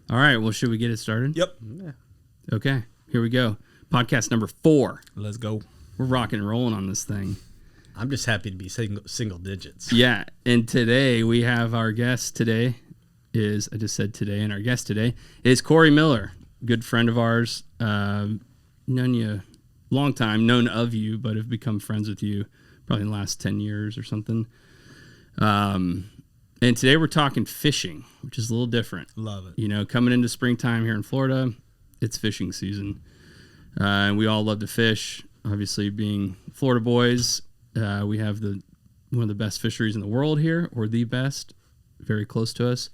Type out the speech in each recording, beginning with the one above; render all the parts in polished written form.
All right. Well, should we get it started? Yep. Yeah. Okay. Here we go. Podcast number 4. Let's go. We're rocking and rolling on this thing. I'm just happy to be single digits. Yeah. And today we have our guest today is, I just said today, and our guest today is Corey Miller, good friend of ours. Known you long time, known of you, but have become friends with you probably in the last 10 years or something. And today we're talking fishing, which is a little different. Love it. You know, coming into springtime here in Florida, it's fishing season. And we all love to fish. Obviously, being Florida boys, we have one of the best fisheries in the world here, or the best, very close to us.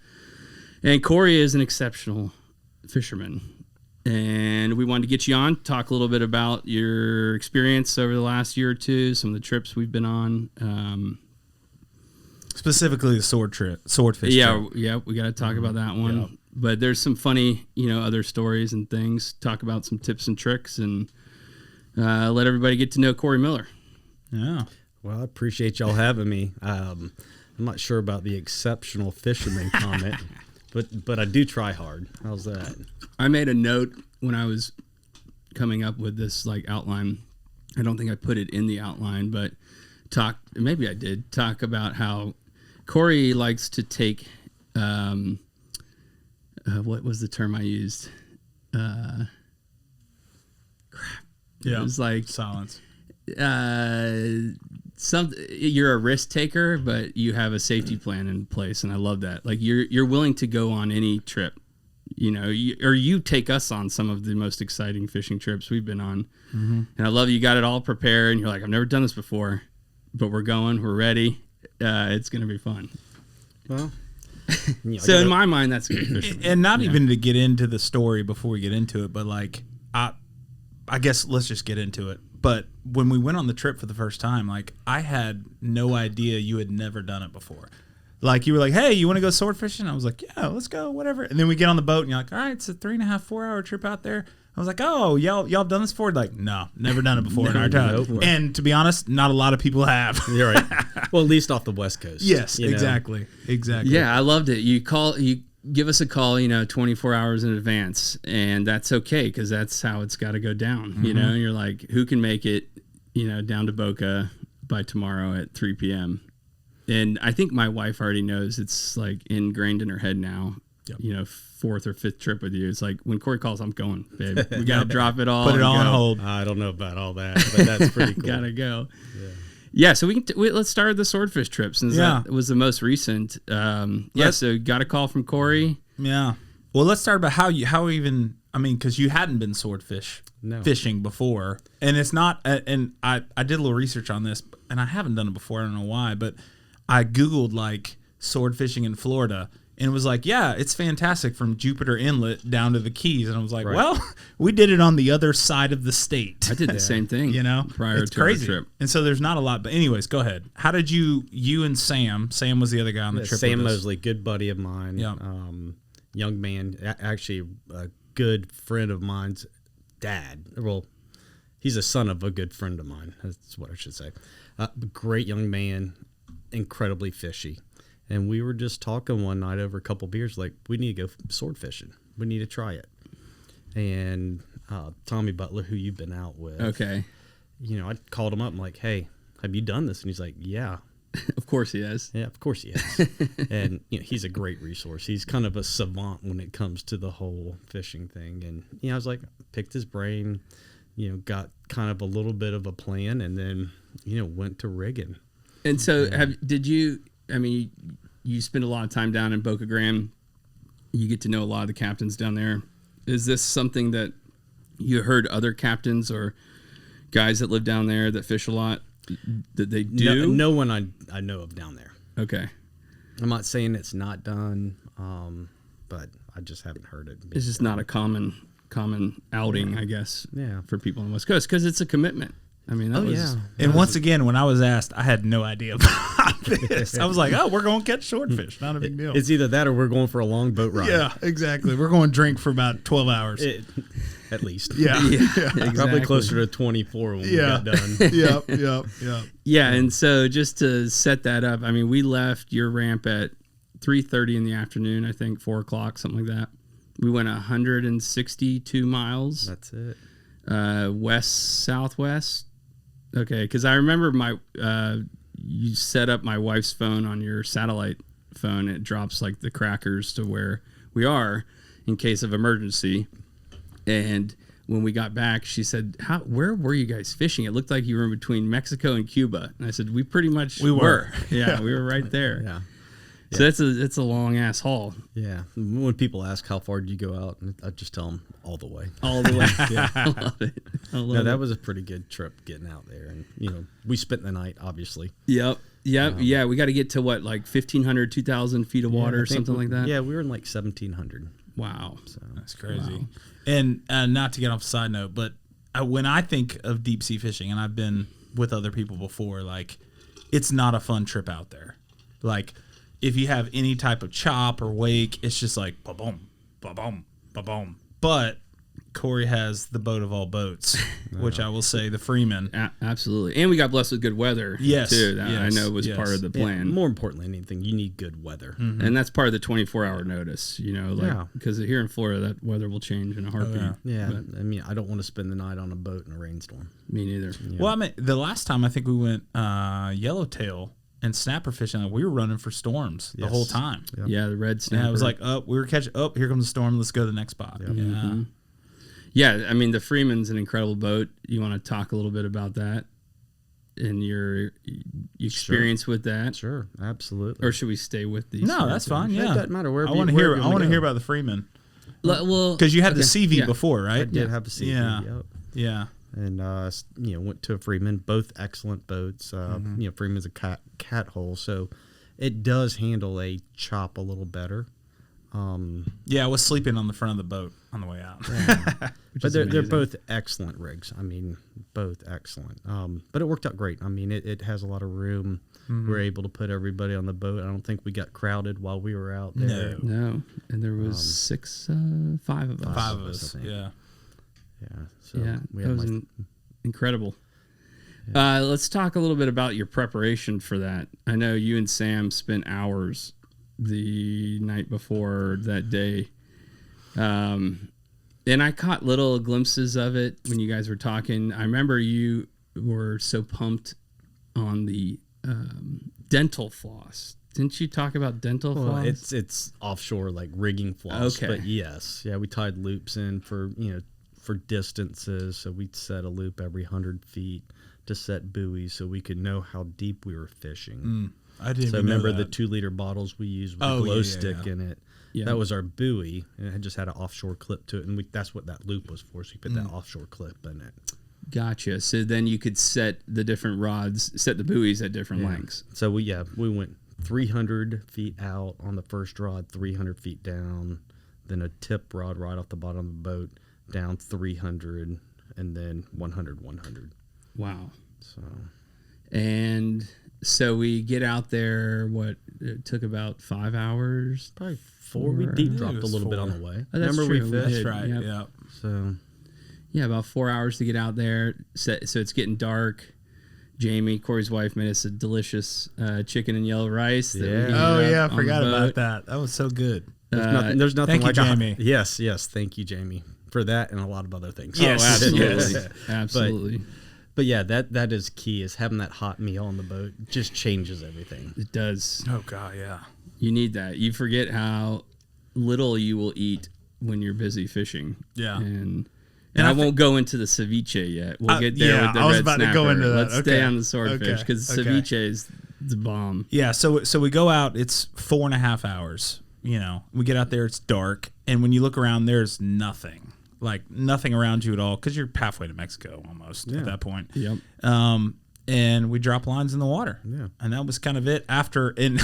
And Corey is an exceptional fisherman. And we wanted to get you on, talk a little bit about your experience over the last year or two, some of the trips we've been on. Specifically the swordfish trip. Yeah, we got to talk about that one. Yeah. But there's some funny, other stories and things. Talk about some tips and tricks, and let everybody get to know Corey Miller. Yeah. Well, I appreciate y'all having me. I'm not sure about the exceptional fisherman comment, but I do try hard. How's that? I made a note when I was coming up with this outline. I don't think I put it in the outline, but maybe I did talk about how Corey likes to take what was the term I used? Crap. Yeah. It was like silence. You're a risk taker, but you have a safety plan in place, and I love that. Like you're willing to go on any trip, you take us on some of the most exciting fishing trips we've been on. Mm-hmm. And I love you got it all prepared, and you're like, I've never done this before, but we're ready. It's going to be fun. Well, so in my mind, that's good fishing. And not even to get into the story before we get into it, but I guess let's just get into it. But when we went on the trip for the first time, I had no idea you had never done it before. You were like, hey, you want to go sword fishing? I was like, yeah, let's go, whatever. And then we get on the boat and you're like, all right, it's a 3.5, 4 hour trip out there. I was like, oh, y'all have done this before? No, never done it before in our time. Nope. And to be honest, not a lot of people have. You're right. Well, at least off the West Coast. Yes, exactly. Yeah, I loved it. You give us a call, 24 hours in advance, and that's okay because that's how it's got to go down. Mm-hmm. And you're like, who can make it, down to Boca by tomorrow at 3 p.m. And I think my wife already knows it's ingrained in her head now. Yep. 4th or 5th trip with you. It's like when Corey calls, I'm going, babe. We gotta drop it all. Put it all on hold. I don't know about all that, but that's pretty cool. Gotta go. Yeah. So let's start with the swordfish trip since that was the most recent. So got a call from Corey. Yeah. Well, let's start about because you hadn't been swordfish fishing before, and it's not. And I did a little research on this, and I haven't done it before. I don't know why, but I Googled sword fishing in Florida. And it was it's fantastic from Jupiter Inlet down to the Keys. And I was like, well, we did it on the other side of the state. I did the same thing, prior it's to crazy. our trip. And so there's not a lot. But anyways, go ahead. How did you and Sam was the other guy on the trip Sam with us. Mosley, good buddy of mine. Yeah. Young man, actually a good friend of mine's dad. Well, he's a son of a good friend of mine. That's what I should say. Great young man, incredibly fishy. And we were just talking one night over a couple beers, we need to go sword fishing. We need to try it. And Tommy Butler, who you've been out with. Okay. I called him up. I'm like, hey, have you done this? And he's like, yeah. Of course he has. Yeah, of course he has. And he's a great resource. He's kind of a savant when it comes to the whole fishing thing. And I was like, picked his brain, got kind of a little bit of a plan, and then went to rigging. And so, you spend a lot of time down in Boca Grande. You get to know a lot of the captains down there. Is this something that you heard other captains or guys that live down there that fish a lot that they do? No one I know of down there. Okay. I'm not saying it's not done, but I just haven't heard it. It's just not a common outing, I guess, for people on the West Coast because it's a commitment. And once again, when I was asked, I had no idea about this. I was like, we're going to catch swordfish. Not a big deal. It's either that or we're going for a long boat ride. Yeah, exactly. We're going to drink for about 12 hours. At least. Yeah. Exactly. Probably closer to 24 when we got done. Yep. Yeah, and so just to set that up, we left your ramp at 3:30 in the afternoon, I think, 4 o'clock, something like that. We went 162 miles. That's it. West southwest. Okay, because I remember you set up my wife's phone on your satellite phone. It drops like the crackers to where we are in case of emergency. And when we got back, she said, where were you guys fishing? It looked like you were in between Mexico and Cuba. And I said, we pretty much were. Yeah, we were right there. Yeah. So it's a long ass haul. Yeah. When people ask how far did you go out, I just tell them all the way. All the way. Yeah. I love it. No, that was a pretty good trip getting out there. And, we spent the night, obviously. Yep. Yeah. We got to get to what, like 1,500, 2,000 feet of water or something like that? Yeah, we were in like 1,700. Wow. So That's crazy. Wow. And not to get off a side note, but when I think of deep sea fishing, and I've been with other people before, like, it's not a fun trip out there. Like, if you have any type of chop or wake, it's just like ba-boom, ba-boom, ba-boom. But Corey has the boat of all boats, which I will say, the Freeman. Absolutely. And we got blessed with good weather, Yes, too. That I yes, know was yes. part of the yeah, plan. more importantly than anything, you need good weather. Mm-hmm. And that's part of the 24-hour notice, Yeah. because here in Florida, that weather will change in a heartbeat. Yeah, But I mean, I don't want to spend the night on a boat in a rainstorm. me neither. Yeah. Well, I mean, the last time I think we went yellowtail and snapper fishing, like, we were running for storms the Yes. whole time. Yep. Yeah, the red snapper. And I was like, we were catching, here comes the storm. Let's go to the next spot. Yep. Yeah. Yeah, I mean, the Freeman's an incredible boat. You want to talk a little bit about that and your experience with that? Sure, absolutely. Or should we stay with these? No, that's fine. Yeah, It doesn't matter wherever I want to wherever hear. you I want to go. hear about the Freeman Well, because you had the okay, CV yeah. before, right? I did have a CV. Yeah. Yep. Yeah. And went to a Freeman, both excellent boats. Freeman's a cat hole, so it does handle a chop a little better. Yeah, I was sleeping on the front of the boat on the way out. But they're both excellent rigs. I mean, both excellent. But it worked out great. I mean, it has a lot of room. We were able to put everybody on the boat. I don't think we got crowded while we were out there. No, and there was five of us. Five of I us. think. Yeah. Yeah. So Yeah, we that had was incredible. Let's talk a little bit about your preparation for that. I know you and Sam spent hours the night before that day. And I caught little glimpses of it when you guys were talking. I remember you were so pumped on the dental floss. Didn't you talk about dental floss? it's offshore like rigging floss. Okay. But yes, yeah, we tied loops in for distances. So we'd set a loop every 100 feet to set buoys so we could know how deep we were fishing. I didn't. So even know remember the that. 2-liter bottles we used with Oh, a glow yeah, stick yeah. in it. Yeah. That was our buoy, and it just had an offshore clip to it, and that's what that loop was for. So you put that offshore clip in it. Gotcha. So then you could set the different rods, set the buoys at different lengths. So we went 300 feet out on the first rod, 300 feet down, then a tip rod right off the bottom of the boat, down 300, and then 100, 100. Wow. So And so we get out there, it took about 5 hours. probably 4. We deep dropped it a was little bit 4. on the way. Oh, that's Remember true. we We fished? did. That's right. Yep. Yeah. So Yeah, about 4 hours to get out there. So it's getting dark. Jamie, Corey's wife, made us a delicious chicken and yellow rice. That we Yeah. heated Oh up yeah, I on the forgot about boat. that. That was so good. there's nothing thank you, like Jamie. Yes, thank you, Jamie, for that and a lot of other things. Oh, Yes. absolutely. Yes. Absolutely. But yeah, that is key. Is having that hot meal on the boat just changes everything. It does. Oh god, yeah. You need that. You forget how little you will eat when you're busy fishing. Yeah. And And I I thi- won't go into the ceviche yet. We'll get there yeah, with the I was red about to snapper. go into that. Let's stay Okay. on the swordfish Okay. because Okay. ceviche is the bomb. Yeah, so we go out. It's 4.5 hours. We get out there. It's dark, and when you look around, there's nothing, like nothing around you at all, because you're halfway to Mexico almost at that point. Yep. And we drop lines in the water. Yeah. and that was kind of it. After, and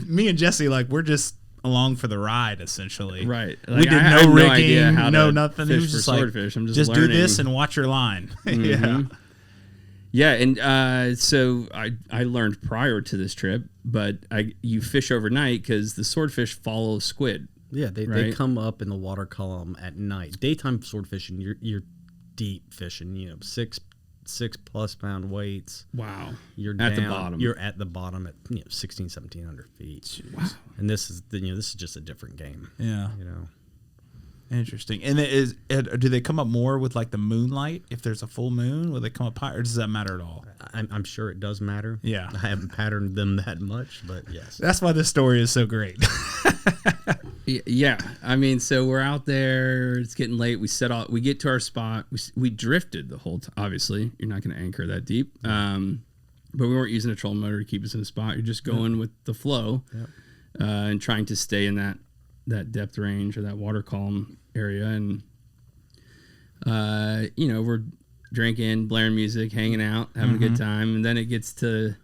me and Jesse, like, we're just along for the ride, essentially. Right. We Like, did I no had no rigging, idea how no to nothing. It fish was for just like, swordfish. I'm just do learning. this and watch your line. Yeah. Yeah, and so I learned prior to this trip, but you fish overnight because the swordfish follow squid. Yeah, they Right. come up in the water column at night. Daytime sword fishing, you're deep fishing. 6+ pound weights. Wow. You're At the down- bottom. You're at the bottom at 1,700 feet. Wow. And this is this is just a different game. Yeah. Interesting. And do they come up more with like the moonlight? If there's a full moon, will they come up higher, or does that matter at all? I'm sure it does matter. Yeah. I haven't patterned them that much, but yes. That's why this story is so great. Yeah, I mean, so we're out there. It's getting late. We get to our spot. We drifted the whole time. Obviously, you're not going to anchor that deep. But we weren't using a trolling motor to keep us in a spot. You're just going with the flow, and trying to stay in that depth range or that water column area. And we're drinking, blaring music, hanging out, having a good time. And then it gets to,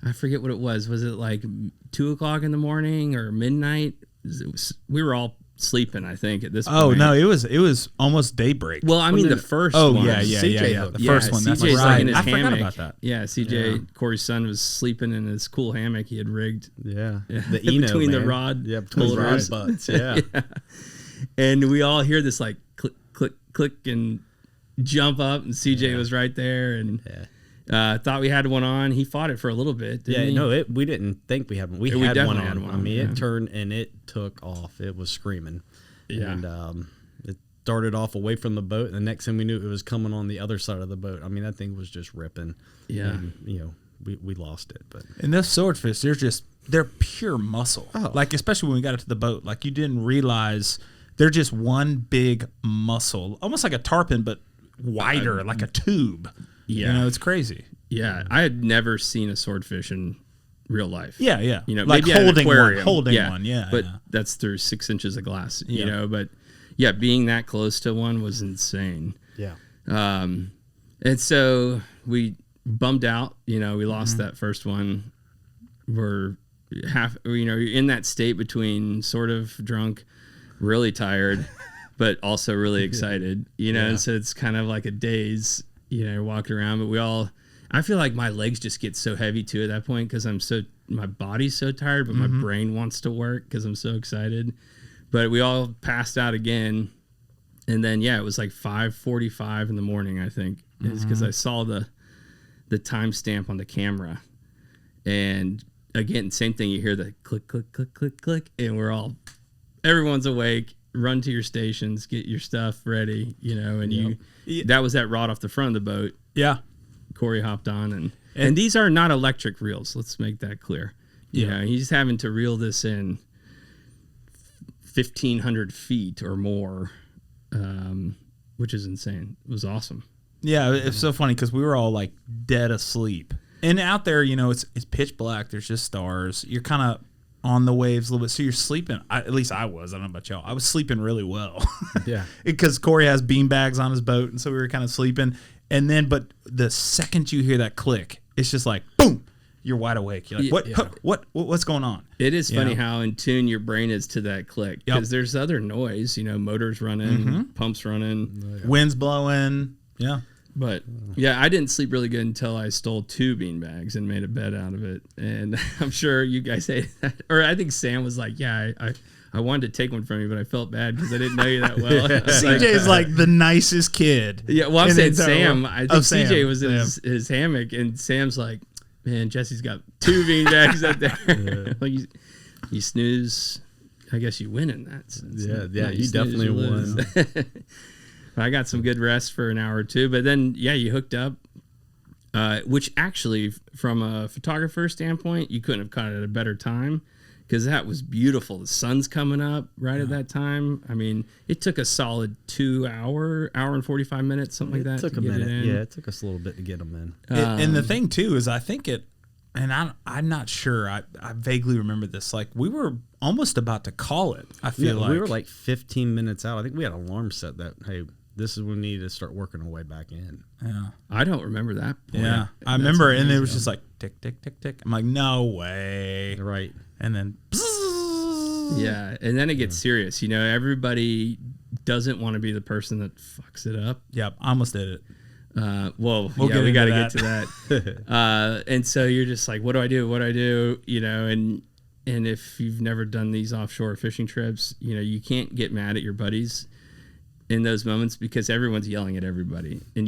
I forget what it was. Was it like 2 o'clock in the morning or midnight? We were all sleeping, I think, at this point. Oh no, it was almost daybreak. Well, I mean, the first one. Yeah. CJ The first one. That's CJ's right. like in his I forgot hammock. about that. Yeah, CJ, Corey's son, was sleeping in his cool hammock he had rigged. Yeah. The Eno, Between the man. rod Yeah, between the rod holders. butts. Yeah. And we all hear this like click, click, click, and jump up, and CJ was right there, and thought we had one on. He fought it for a little bit. Didn't he? No, we didn't think we had one. We We had one definitely on. had one I mean, on, it turned and it took off. It was screaming. Yeah. And it started off away from the boat, and the next thing we knew, it was coming on the other side of the boat. I mean, that thing was just ripping. Yeah. And, we lost it. But And those swordfish, they're pure muscle. Oh. Like, especially when we got it to the boat, like you didn't realize they're just one big muscle, almost like a tarpon, but wider, like a tube. Yeah. It's crazy. Yeah, I had never seen a swordfish in real life. Yeah. Like maybe at an holding one, aquarium. one. Yeah. But yeah. that's through 6 inches of glass. Yeah. But yeah, being that close to one was insane. yeah. And so we bummed out. We lost that first one. We're you're in that state between sort of drunk, really tired, but also really excited. And so it's kind of like a daze. You're walking around, but I feel like my legs just get so heavy too at that point because my body's so tired, but my brain wants to work because I'm so excited. But we all passed out again. And then, it was like 5:45 in the morning, I think. It's because I saw the timestamp on the camera. And again, same thing. You hear the click, click, click, click, click. And everyone's awake. Run to your stations, get your stuff ready, and that was that rod off the front of the boat. Yeah. Corey hopped on, and these are not electric reels. Let's make that clear. He's having to reel this in 1,500 feet or more, which is insane. It was awesome. Yeah, it's so funny because we were all like dead asleep. And out there, it's pitch black. There's just stars. You're kind of on the waves a little bit. So you're sleeping. At least I was. I don't know about y'all. I was sleeping really well. Yeah. Because Corey has bean bags on his boat. And so we were kind of sleeping. And then, but the second you hear that click, it's just like, boom, you're wide awake. You're like, what's going on? It is funny how in tune your brain is to that click because there's other noise, motors running, pumps running, Wind's blowing. Yeah. But I didn't sleep really good until I stole 2 bean bags and made a bed out of it. And I'm sure you guys hated that. Or I think Sam was like, I wanted to take one from you, but I felt bad because I didn't know you that well. CJ's like the nicest kid. Yeah, well, I'm in saying the entire Sam. world. I think Sam. CJ was in his hammock, and Sam's like, man, Jesse's got 2 bean bags up there. Like you snooze, I guess you win in that sense. Yeah, you definitely won. I got some good rest for an hour or two, but then you hooked up, which actually, from a photographer standpoint, you couldn't have caught it at a better time because that was beautiful. The sun's coming up right at that time. I mean, it took a solid 2 hour and 45 minutes, something like that. It took a minute. Yeah, it took us a little bit to get them in. And the thing too is, I think I'm not sure. I vaguely remember this. Like we were almost about to call it. I feel like we were like 15 minutes out. I think we had an alarm set that this is when we need to start working our way back in. Yeah. I don't remember that point. Yeah. I remember, and it was just like tick, tick, tick, tick. I'm like, no way. Right. And then, Yeah, and then it gets serious. Everybody doesn't want to be the person that fucks it up. yep, I almost did it. We got to get to that. And so you're just like, what do I do? What do I do? And if you've never done these offshore fishing trips, you can't get mad at your buddies in those moments because everyone's yelling at everybody, and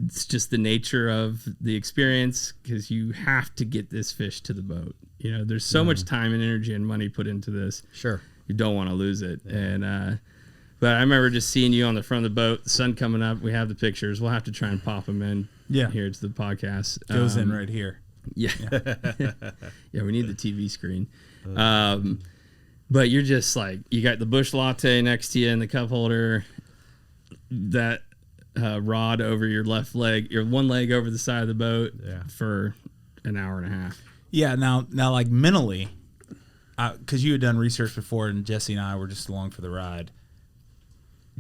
it's just the nature of the experience because you have to get this fish to the boat. There's so much time and energy and money put into this. Sure. You don't want to lose it. And But I remember just seeing you on the front of the boat, the sun coming up. We have the pictures. We'll have to try and pop them in. Yeah. Here to the podcast. Goes in right here. Yeah. Yeah, we need the TV screen. But you're just like, you got the Busch Latte next to you in the cup holder, that rod over your left leg, your one leg over the side of the boat for an hour and a half. Yeah. Now, like mentally, because you had done research before, and Jesse and I were just along for the ride.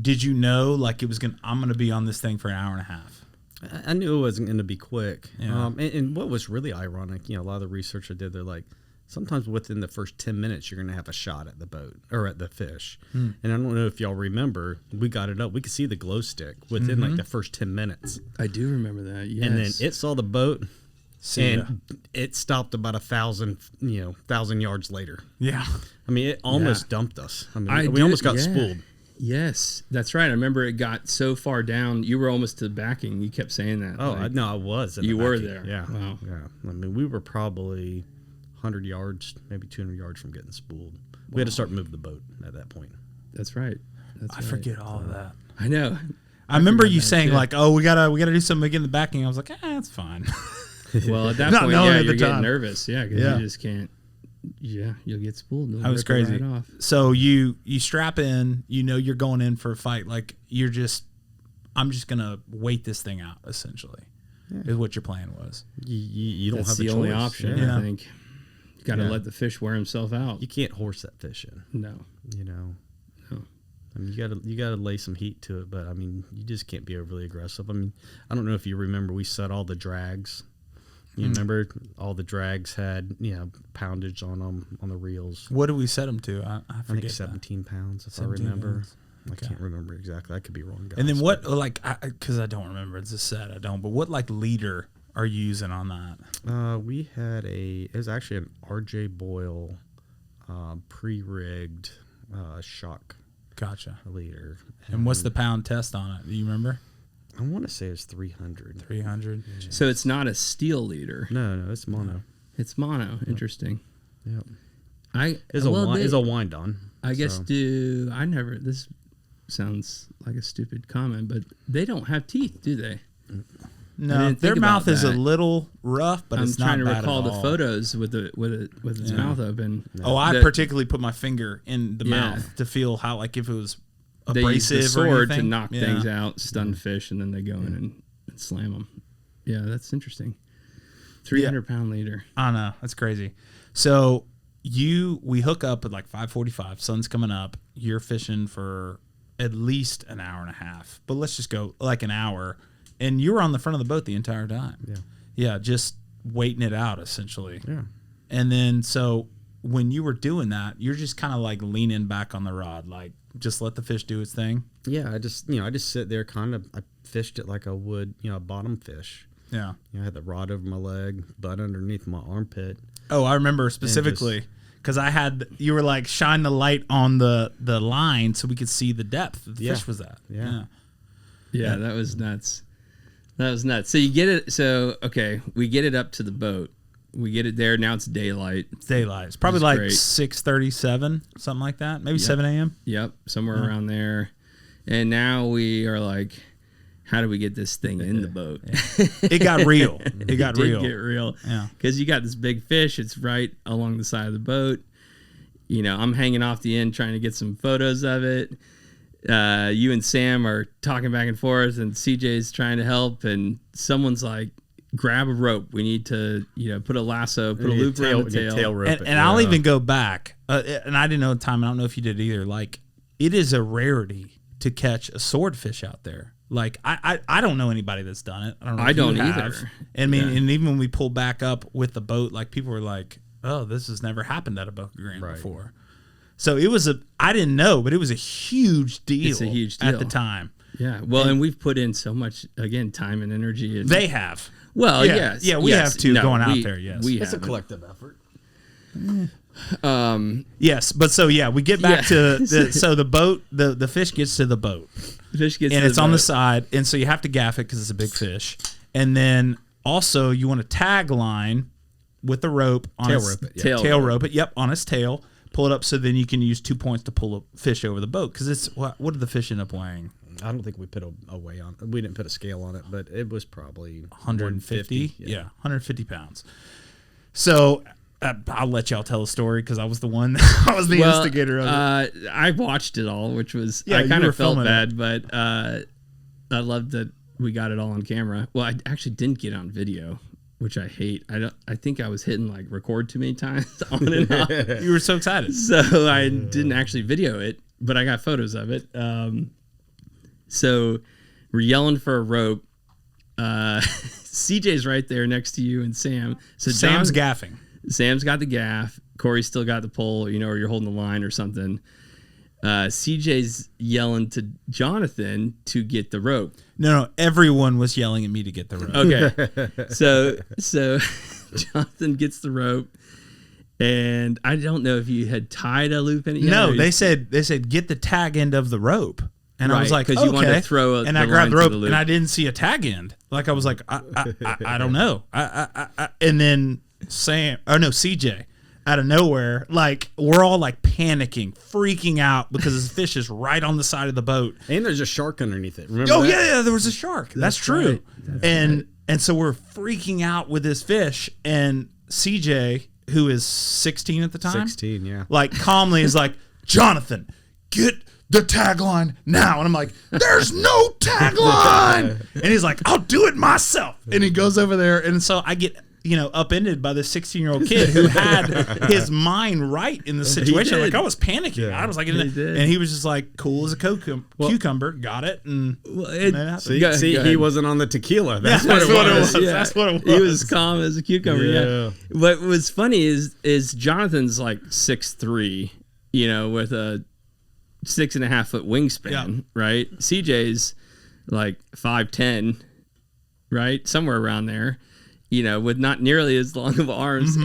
Did you know like I'm gonna be on this thing for an hour and a half? I knew it wasn't going to be quick. Yeah. And what was really ironic, a lot of the research I did, they're like, sometimes within the first 10 minutes, you're going to have a shot at the boat or at the fish. And I don't know if y'all remember, we got it up. We could see the glow stick within like the first 10 minutes. I do remember that. Yes. And then it saw the boat and it stopped about 1,000 yards later. Yeah. I mean, it almost dumped us. I mean, we almost got spooled. Yes, that's right. I remember it got so far down. You were almost to the backing. You kept saying that. Oh, no, I was. You were backing. there. Yeah. Wow. Yeah. I mean, we were probably 100 yards, maybe 200 yards from getting spooled. We had to start moving the boat at that point. That's right. I forget all of that. I know. I remember you saying like, "Oh, we gotta do something again in the backing." I was like, "That's fine." Well, at that Not point, knowing at you're the getting time. nervous. Yeah, because you just can't. Yeah, you'll get spooled. That was crazy. Right off. So you strap in. You're going in for a fight. Like I'm just gonna wait this thing out. Essentially, is what your plan was. You don't That's have the a only choice. option. Yeah. I think you got to let the fish wear himself out. You can't horse that fish in. No. No. I mean, you gotta lay some heat to it, but I mean, you just can't be overly aggressive. I mean, I don't know if you remember, we set all the drags. You remember all the drags had poundage on them on the reels. What did we set them to? I I forget. think 17 pounds, if I 17 remember. pounds. Okay. I can't remember exactly. I could be wrong, guys. And then what? Like, because I don't remember. It's a set. I don't. But what like leader are you using on that? We had it was actually an RJ Boyle pre-rigged shock Gotcha. leader. And what's the pound test on it? Do you remember? I want to say it's 300. 300. So it's not a steel leader. No, it's mono. It's mono. Interesting. Yep. It's It's a wind on. I guess this sounds like a stupid comment, but they don't have teeth, do they? No, didn't their think mouth about is a that. little rough, but I'm it's not trying to bad recall at the all. photos with its mouth open. Oh, I The- particularly put my finger in the Yeah. mouth to feel how, like, if it was They use abrasive the sword or to anything. knock things out, stun fish, and then they go in and slam them. Yeah, that's interesting. 300-pound leader. I know, that's crazy. So we hook up at like 5:45. Sun's coming up. You're fishing for at least an hour and a half, but let's just go like an hour. And you were on the front of the boat the entire time. Yeah, just waiting it out essentially. Yeah. And then so when you were doing that, you're just kind of like leaning back on the rod, like just let the fish do its thing. Yeah, I just sit there I fished it like I would, a bottom fish. Yeah. I had the rod over my leg, butt underneath my armpit. Oh, I remember specifically because you were like shine the light on the line so we could see the depth that the fish was at. Yeah, that was nuts. That was nuts. So you get it. So, okay, we get it up to the boat. We get it there. Now it's daylight. It's daylight. It's probably It's like great. 6:37, something like that. Maybe 7 a.m. Yep, somewhere around there. And now we are like, how do we get this thing in the boat? It got real. It got did real. get real. Yeah. Because you got this big fish. It's right along the side of the boat. I'm hanging off the end trying to get some photos of it. You and Sam are talking back and forth, and CJ's trying to help. And someone's like, grab a rope. We need to, put a lasso, put a loop around the tail. rope. And I'll even go back. And I didn't know at the time. I don't know if you did either. Like, it is a rarity to catch a swordfish out there. Like, I don't know anybody that's done it. I don't know. I if you don't have. either. I mean, and even when we pulled back up with the boat, like people were like, "Oh, this has never happened at a Boca Grande before." So it was I didn't know, but it was a huge deal. It's a huge at deal. the time. Yeah. Well, and we've put in so much, again, time and energy. And, They have. well, yeah. yes. Yeah, we yes. have too No, going out we- there, yes. We It's a haven't. collective effort. Yes, but so yeah, we get back Yeah. to the boat. The fish gets to the boat, Fish gets and to it's on the boat. side, and so you have to gaff it because it's a big fish, and then also you want to tag line with the rope on Tail its rope it, yeah. Tail tail rope. rope it. Yep, on its tail. pull it up so then you can use 2 points to pull a fish over the boat. Because it's what did the fish end up weighing? I don't think we put a weigh on. We didn't put a scale on it, but it was probably 150. Yeah, 150 pounds. So I'll let y'all tell the story because I was the one. I was the instigator of it. I watched it all, which was Yeah, I you kind were of felt filming bad, but I loved that we got it all on camera. Well, I actually didn't get it on video, which I hate. I think I was hitting like record too many times on and off. You were so excited. So I didn't actually video it, but I got photos of it. So we're yelling for a rope. CJ's right there next to you and Sam. So Sam's gaffing. Sam's got the gaff. Corey's still got the pole, or you're holding the line or something. CJ's yelling to Jonathan to get the rope. No, everyone was yelling at me to get the rope. Okay. so Jonathan gets the rope, and I don't know if you had tied a loop in it yet. No, they said get the tag end of the rope. And I was Right, like, 'cause okay. you wanted to throw and the I grabbed the line rope to the loop. and I didn't see a tag end. Like I was like, I don't know. And then CJ out of nowhere, like we're all like panicking, freaking out because this fish is right on the side of the boat. And there's a shark underneath it. Remember? Oh that? yeah, there was a shark. That's true. And so we're freaking out with this fish, and CJ, who is 16 at the time, 16, yeah. like calmly is like, Jonathan, get the tagline now. And I'm like, there's no tagline. And he's like, I'll do it myself. And he goes over there, and so I get upended by this 16-year-old kid who had his mind right in the situation. Like I was panicking. Yeah. I was like, He did. and he was just like cool as a cucumber. Got it. And See, he wasn't on the tequila. That's That's what it was. That's what it was. He was calm as a cucumber. Yeah. Yeah. What was funny is Jonathan's like 6'3", with a 6.5 foot wingspan, right? CJ's like 5'10", right? Somewhere around there, with not nearly as long of arms.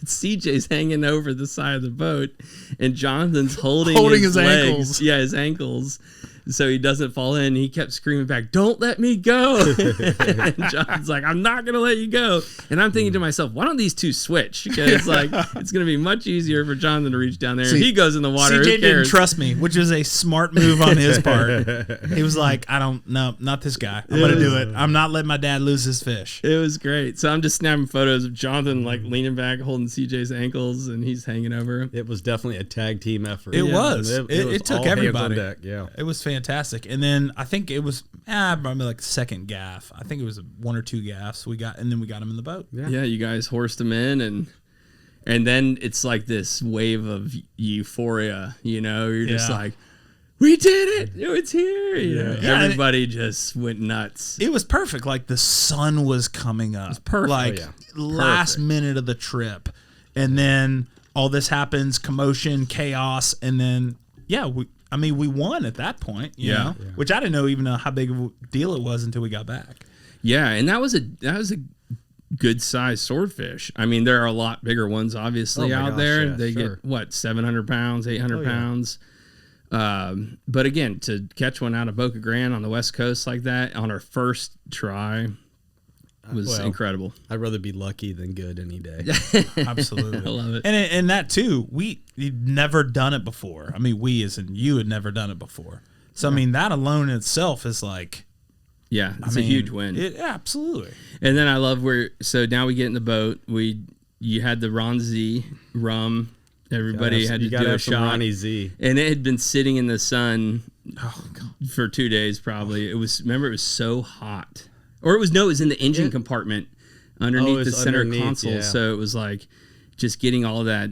CJ's hanging over the side of the boat, and Jonathan's holding his legs. ankles. Yeah, his ankles. So he doesn't fall in. He kept screaming back, "Don't let me go!" And Jonathan's like, "I'm not gonna let you go." And I'm thinking to myself, "Why don't these two switch?" Because it's gonna be much easier for Jonathan to reach down there. See, he goes in the water. CJ Who didn't cares? trust me, which was a smart move on his part. He was like, I don't know, not this guy. I'm going to do it. I'm not letting my dad lose his fish. It was great. So I'm just snapping photos of Jonathan like leaning back, holding CJ's ankles, and he's hanging over. It was definitely a tag team effort. It was. It It took all hands on everybody. deck, yeah. It was fantastic. And then I think it was probably like the second gaff. I think it was 1 or 2 gaffs and then we got him in the boat. Yeah, you guys horsed him in, and then it's like this wave of euphoria. You're just Yeah. like, we did it! It's here! Yeah, and Everybody just went nuts. It was perfect. Like the sun was coming up. It's perfect. Like last minute of the trip. And then all this happens, commotion, chaos, and then we won at that point, you know? Which I didn't know how big of a deal it was until we got back. Yeah, and that was a good sized swordfish. I mean, there are a lot bigger ones obviously out there. yeah, They sure. get what, 700 pounds, 800 pounds. But again, to catch one out of Boca Grande on the West Coast like that on our first try was incredible. I'd rather be lucky than good any day. Absolutely. I love it. And that too, we'd never done it before. I mean, we as in you had never done it before. So I mean, that alone in itself is like, Yeah, it's a huge win. Absolutely. And then I love so now we get in the boat. You had the Ron Z rum. Everybody had to do a shot. Ronnie Z. And it had been sitting in the sun for 2 days probably. It was so hot. Or it was in the engine compartment underneath the center console. Yeah. So it was like just getting all that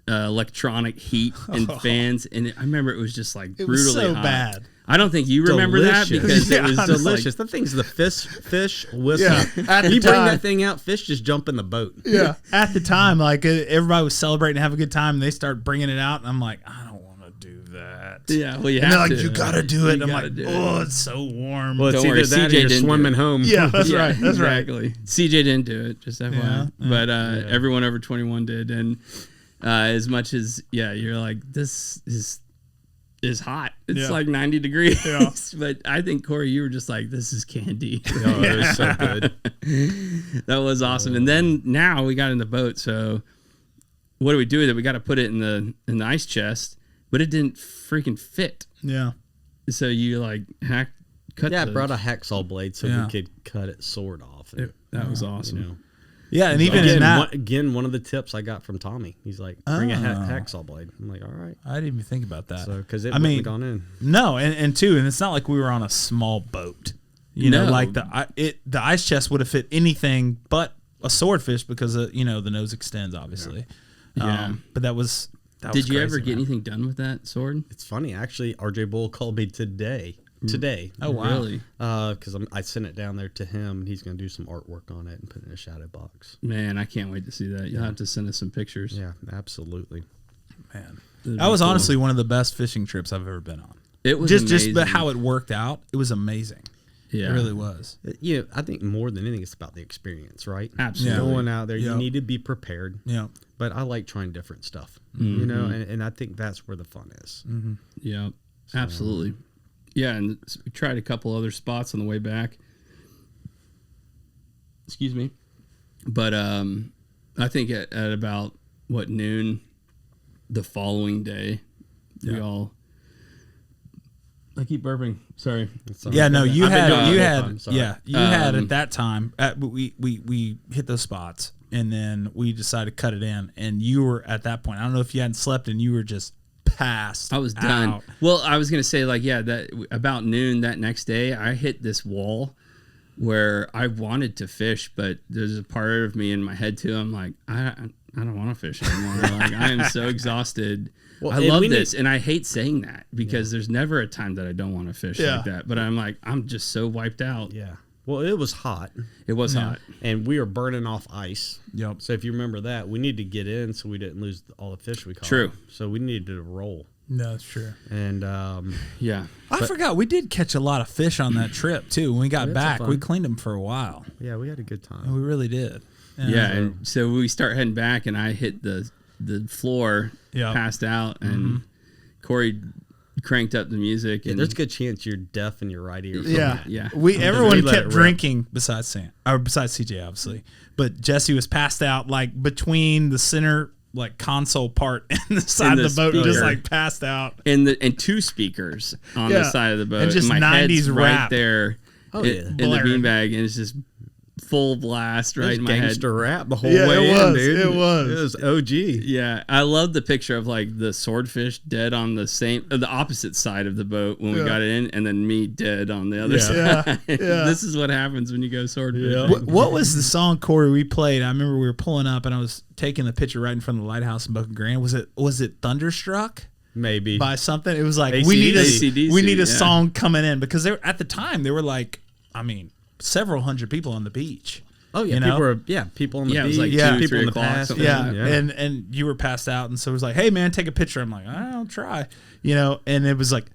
electronic heat and fans. And I remember it was just like brutally was so hot. bad. I don't think you remember that because it was just delicious. That thing's the fish whistle. At the You bring time. that thing out, fish just jump in the boat. Yeah. At the time, like everybody was celebrating and having a good time. And they start bringing it out. And I'm like, I don't want to do that. Yeah, well, you And they're have like, to. you got to do it. You I'm gotta like, do it. oh, it's so warm. Well, it's Don't worry, either that CJ or you're didn't do swimming it. home. Yeah, that's right. That's right. Exactly. CJ didn't do it, just FYI. Yeah. But everyone over 21 did. And as much as, you're like, this is hot. It's like 90 degrees. Yeah. But I think, Corey, you were just like, this is candy. Oh, it was so good. That was awesome. And then now we got in the boat. So what do we do with it? We got to put it in the ice chest, but it didn't freaking fit. Yeah. So you like cut. Yeah, I the, brought a hacksaw blade so Yeah. we could cut its sword off. And, that was awesome. you know. Yeah, and even in Again, that, one of the tips I got from Tommy. He's like, bring a hacksaw blade. I'm like, all right. I didn't even think about that. So because it I wouldn't mean, have gone in. no, and it's not like we were on a small boat. You know, No. like the ice chest would have fit anything but a swordfish because the nose extends obviously. Yeah. But that was Did you crazy, ever get man. anything done with that sword? It's funny actually. RJ Bull called me today. Oh wow. Really? Because I sent it down there to him, and he's going to do some artwork on it and put it in a shadow box. Man, I can't wait to see that. You'll have to send us some pictures. Yeah, absolutely. Man. That'd That be was cool. honestly one of the best fishing trips I've ever been on. It was Just amazing. but how it worked out, it was amazing. Yeah, It really was. Yeah, I think more than anything, it's about the experience, right? Absolutely. Going out there, Yeah. you need to be prepared. Yeah. But I like trying different stuff, Mm-hmm. you know, and I think that's where the fun is. Yeah, absolutely. Yeah, and we tried a couple other spots on the way back. Excuse me. But I think at about noon the following day, we all. I keep burping. Sorry. So- Yeah, no, you I've been had doing you it the had whole time, sorry. yeah, you had Um, at that time we hit those spots and then we decided to cut it in and you were at that point. I don't know if you hadn't slept and you were just passed. I was done. out. Well, I was gonna say that about noon that next day, I hit this wall where I wanted to fish, but there's a part of me in my head too. I'm like, I don't want to fish anymore. Like I am so exhausted. Well, I and love we this, and I hate saying that because there's never a time that I don't want to fish Yeah. like that. But I'm like, I'm just so wiped out. Yeah. Well, it was hot, It was hot. and we were burning off ice. Yep. So if you remember that, we needed to get in so we didn't lose all the fish we caught. True. So we needed to roll. No, that's true. And Yeah. I forgot we did catch a lot of fish on that trip too. When we got It's back, fun. we cleaned them for a while. yeah, we had a good time. We really did. Yeah, and so we start heading back, and I hit the floor, Yeah. passed out, and Corey cranked up the music. Yeah, And there's a good chance you're deaf in your right ear. from Yeah, that. Yeah. Everyone we let kept it rip. drinking besides Sam, or besides CJ, obviously. But Jesse was passed out, like between the center, like console part and the side the of the boat, just speaker. like passed out. and two speakers on Yeah. the side of the boat, And just my 90s head's right rap. there Oh, in, yeah. in the Blaring. beanbag, and it's just full blast right It was in my head. gangster rap the whole Yeah, way it in, was, dude. it was. It was OG. Yeah, I love the picture of like the swordfish dead on the opposite side of the boat when we Yeah. got in, and then me dead on the other Yeah. side. Yeah. This is what happens when you go swordfish. What was the song, Corey, we played? I remember we were pulling up and I was taking the picture right in front of the lighthouse in Boca Grande. Was it Thunderstruck Maybe. by something? It was like AC/DC. we need a Yeah. song coming in because at the time there were like, I mean, several hundred people on the beach. Oh yeah, You know? people on the Yeah, it beach, was like 2 or people 3 in the o'clock, past. something Yeah, like and you were passed out, and so it was like, "Hey man, take a picture." I'm like, "I'll try," and it was like,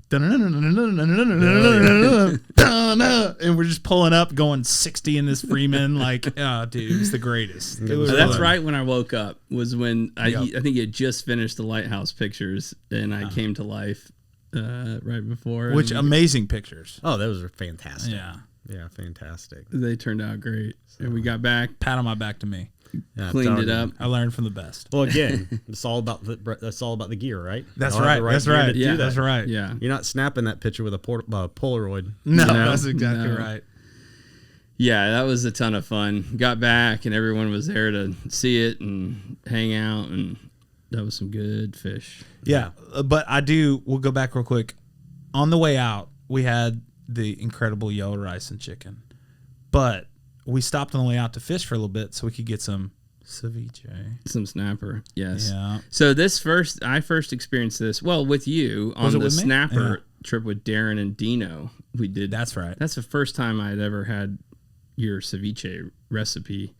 and we're just pulling up, going 60 in this Freeman, like, oh, dude, it was the greatest. It was That's fun. right when I woke up was when I Yep. think it just finished the lighthouse pictures, and I came to life right before. Which and amazing pictures. Oh, those are fantastic. Yeah, Yeah, fantastic. they turned out great. And we got back, pat on my back to me. Yeah, cleaned it telling up. you. I learned from the best. Well, again, it's all about the gear, right? That's You all have right. the That's gear to right. do Yeah, that. that's right. Yeah. You're not snapping that picture with a Polaroid. No, No, that's exactly no. right. Yeah, that was a ton of fun. Got back and everyone was there to see it and hang out, and that was some good fish. Yeah, but we'll go back real quick. On the way out, we had the incredible yellow rice and chicken. But we stopped on the way out to fish for a little bit so we could get some ceviche. Some snapper, yes. Yeah. So I first experienced this with you on it the with me? snapper Yeah. trip with Darren and Dino. We did. That's right. That's the first time I'd ever had your ceviche recipe.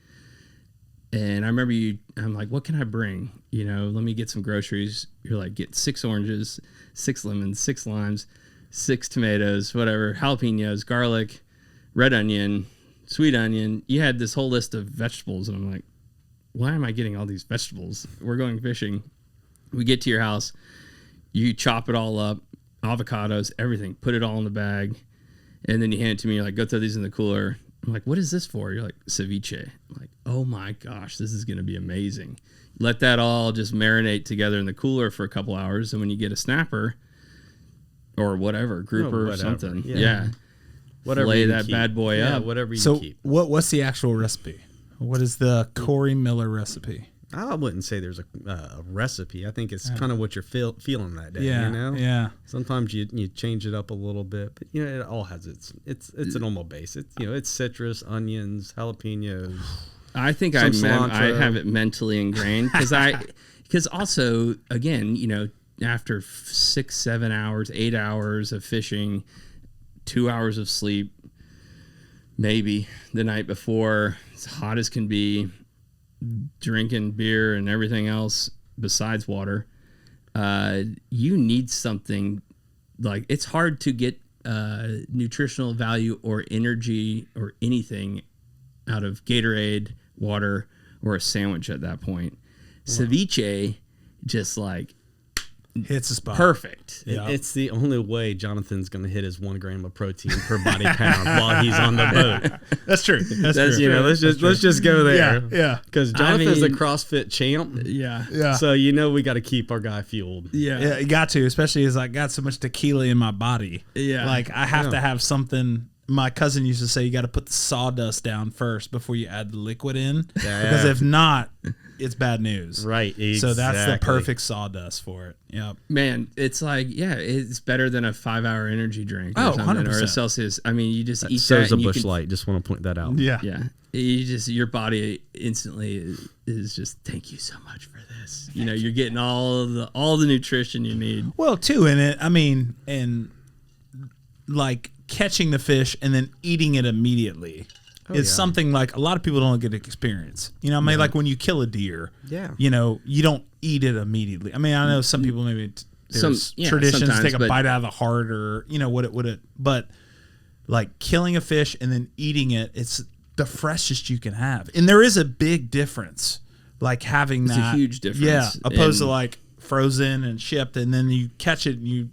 And I remember I'm like, what can I bring? Let me get some groceries. You're like, get 6 oranges, 6 lemons, 6 limes, 6 tomatoes, whatever, jalapenos, garlic, red onion, sweet onion. You had this whole list of vegetables. And I'm like, why am I getting all these vegetables? We're going fishing. We get to your house. You chop it all up, avocados, everything, put it all in the bag. And then you hand it to me. You're like, go throw these in the cooler. I'm like, what is this for? You're like, ceviche. I'm like, oh my gosh, this is going to be amazing. Let that all just marinate together in the cooler for a couple hours. And when you get a snapper or whatever, grouper or whatever. something, Yeah. Whatever lay you that keep. bad boy Yeah, up. whatever you So keep. what's the actual recipe? What is the Corey Miller recipe? I wouldn't say there's a recipe. I think it's kind of what you're feeling that day. Yeah, You know. yeah. Sometimes you change it up a little bit, but you know it all has it's a normal base. It's it's citrus, onions, jalapenos. I think Some I cilantro. have it mentally ingrained because also again, after 6, 7 hours, 8 hours of fishing, 2 hours of sleep, maybe the night before, as hot as can be, drinking beer and everything else besides water, you need something. Like, it's hard to get nutritional value or energy or anything out of Gatorade, water, or a sandwich at that point. Ceviche, just like Hits the spot. perfect. Yeah. It's the only way Jonathan's going to hit his 1 gram of protein per body pound while he's on the boat. That's true. That's true. You know, let's just go there. Yeah. Because Jonathan's mean- a CrossFit champ. Yeah. Yeah. So we got to keep our guy fueled. Yeah, you got to, especially as I got so much tequila in my body. Yeah. Like I have Yeah. to have something. My cousin used to say you got to put the sawdust down first before you add the liquid in, because if not, it's bad news. Right. So that's the exactly. perfect sawdust for it. Yep. Man, it's like, it's better than a 5-hour energy drink or Oh, something, or a 100%. Celsius. I mean, you just eat So that is a and you Bush can, Light. Just want to point that out. Yeah. yeah, your body instantly is just, thank you so much for this. You're getting all the nutrition you need. Well, too, in it, I mean, and like catching the fish and then eating it immediately is something like a lot of people don't get to experience. I mean, like when you kill a deer, Yeah. You don't eat it immediately. I mean, I know some people maybe there's yeah, traditions to sometimes, take a but- bite out of the heart or what it, but like killing a fish and then eating it, it's the freshest you can have. And there is a big difference, like having It's a that huge difference. yeah, opposed to And- like frozen and shipped, and then you catch it and you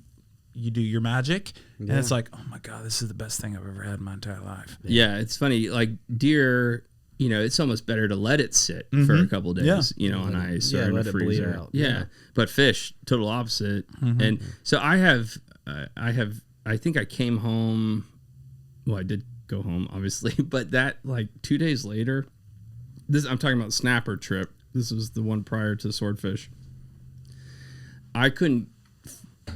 do your magic, and it's like, oh my god, this is the best thing I've ever had in my entire life. Yeah, it's funny. Like deer, it's almost better to let it sit for a couple days, Yeah. on ice Yeah, or in let the it bleed freezer. out. Yeah. Yeah. But fish, total opposite. And so I think I came home. Well, I did go home, obviously, but that like 2 days later, I'm talking about the snapper trip. This was the one prior to swordfish. I couldn't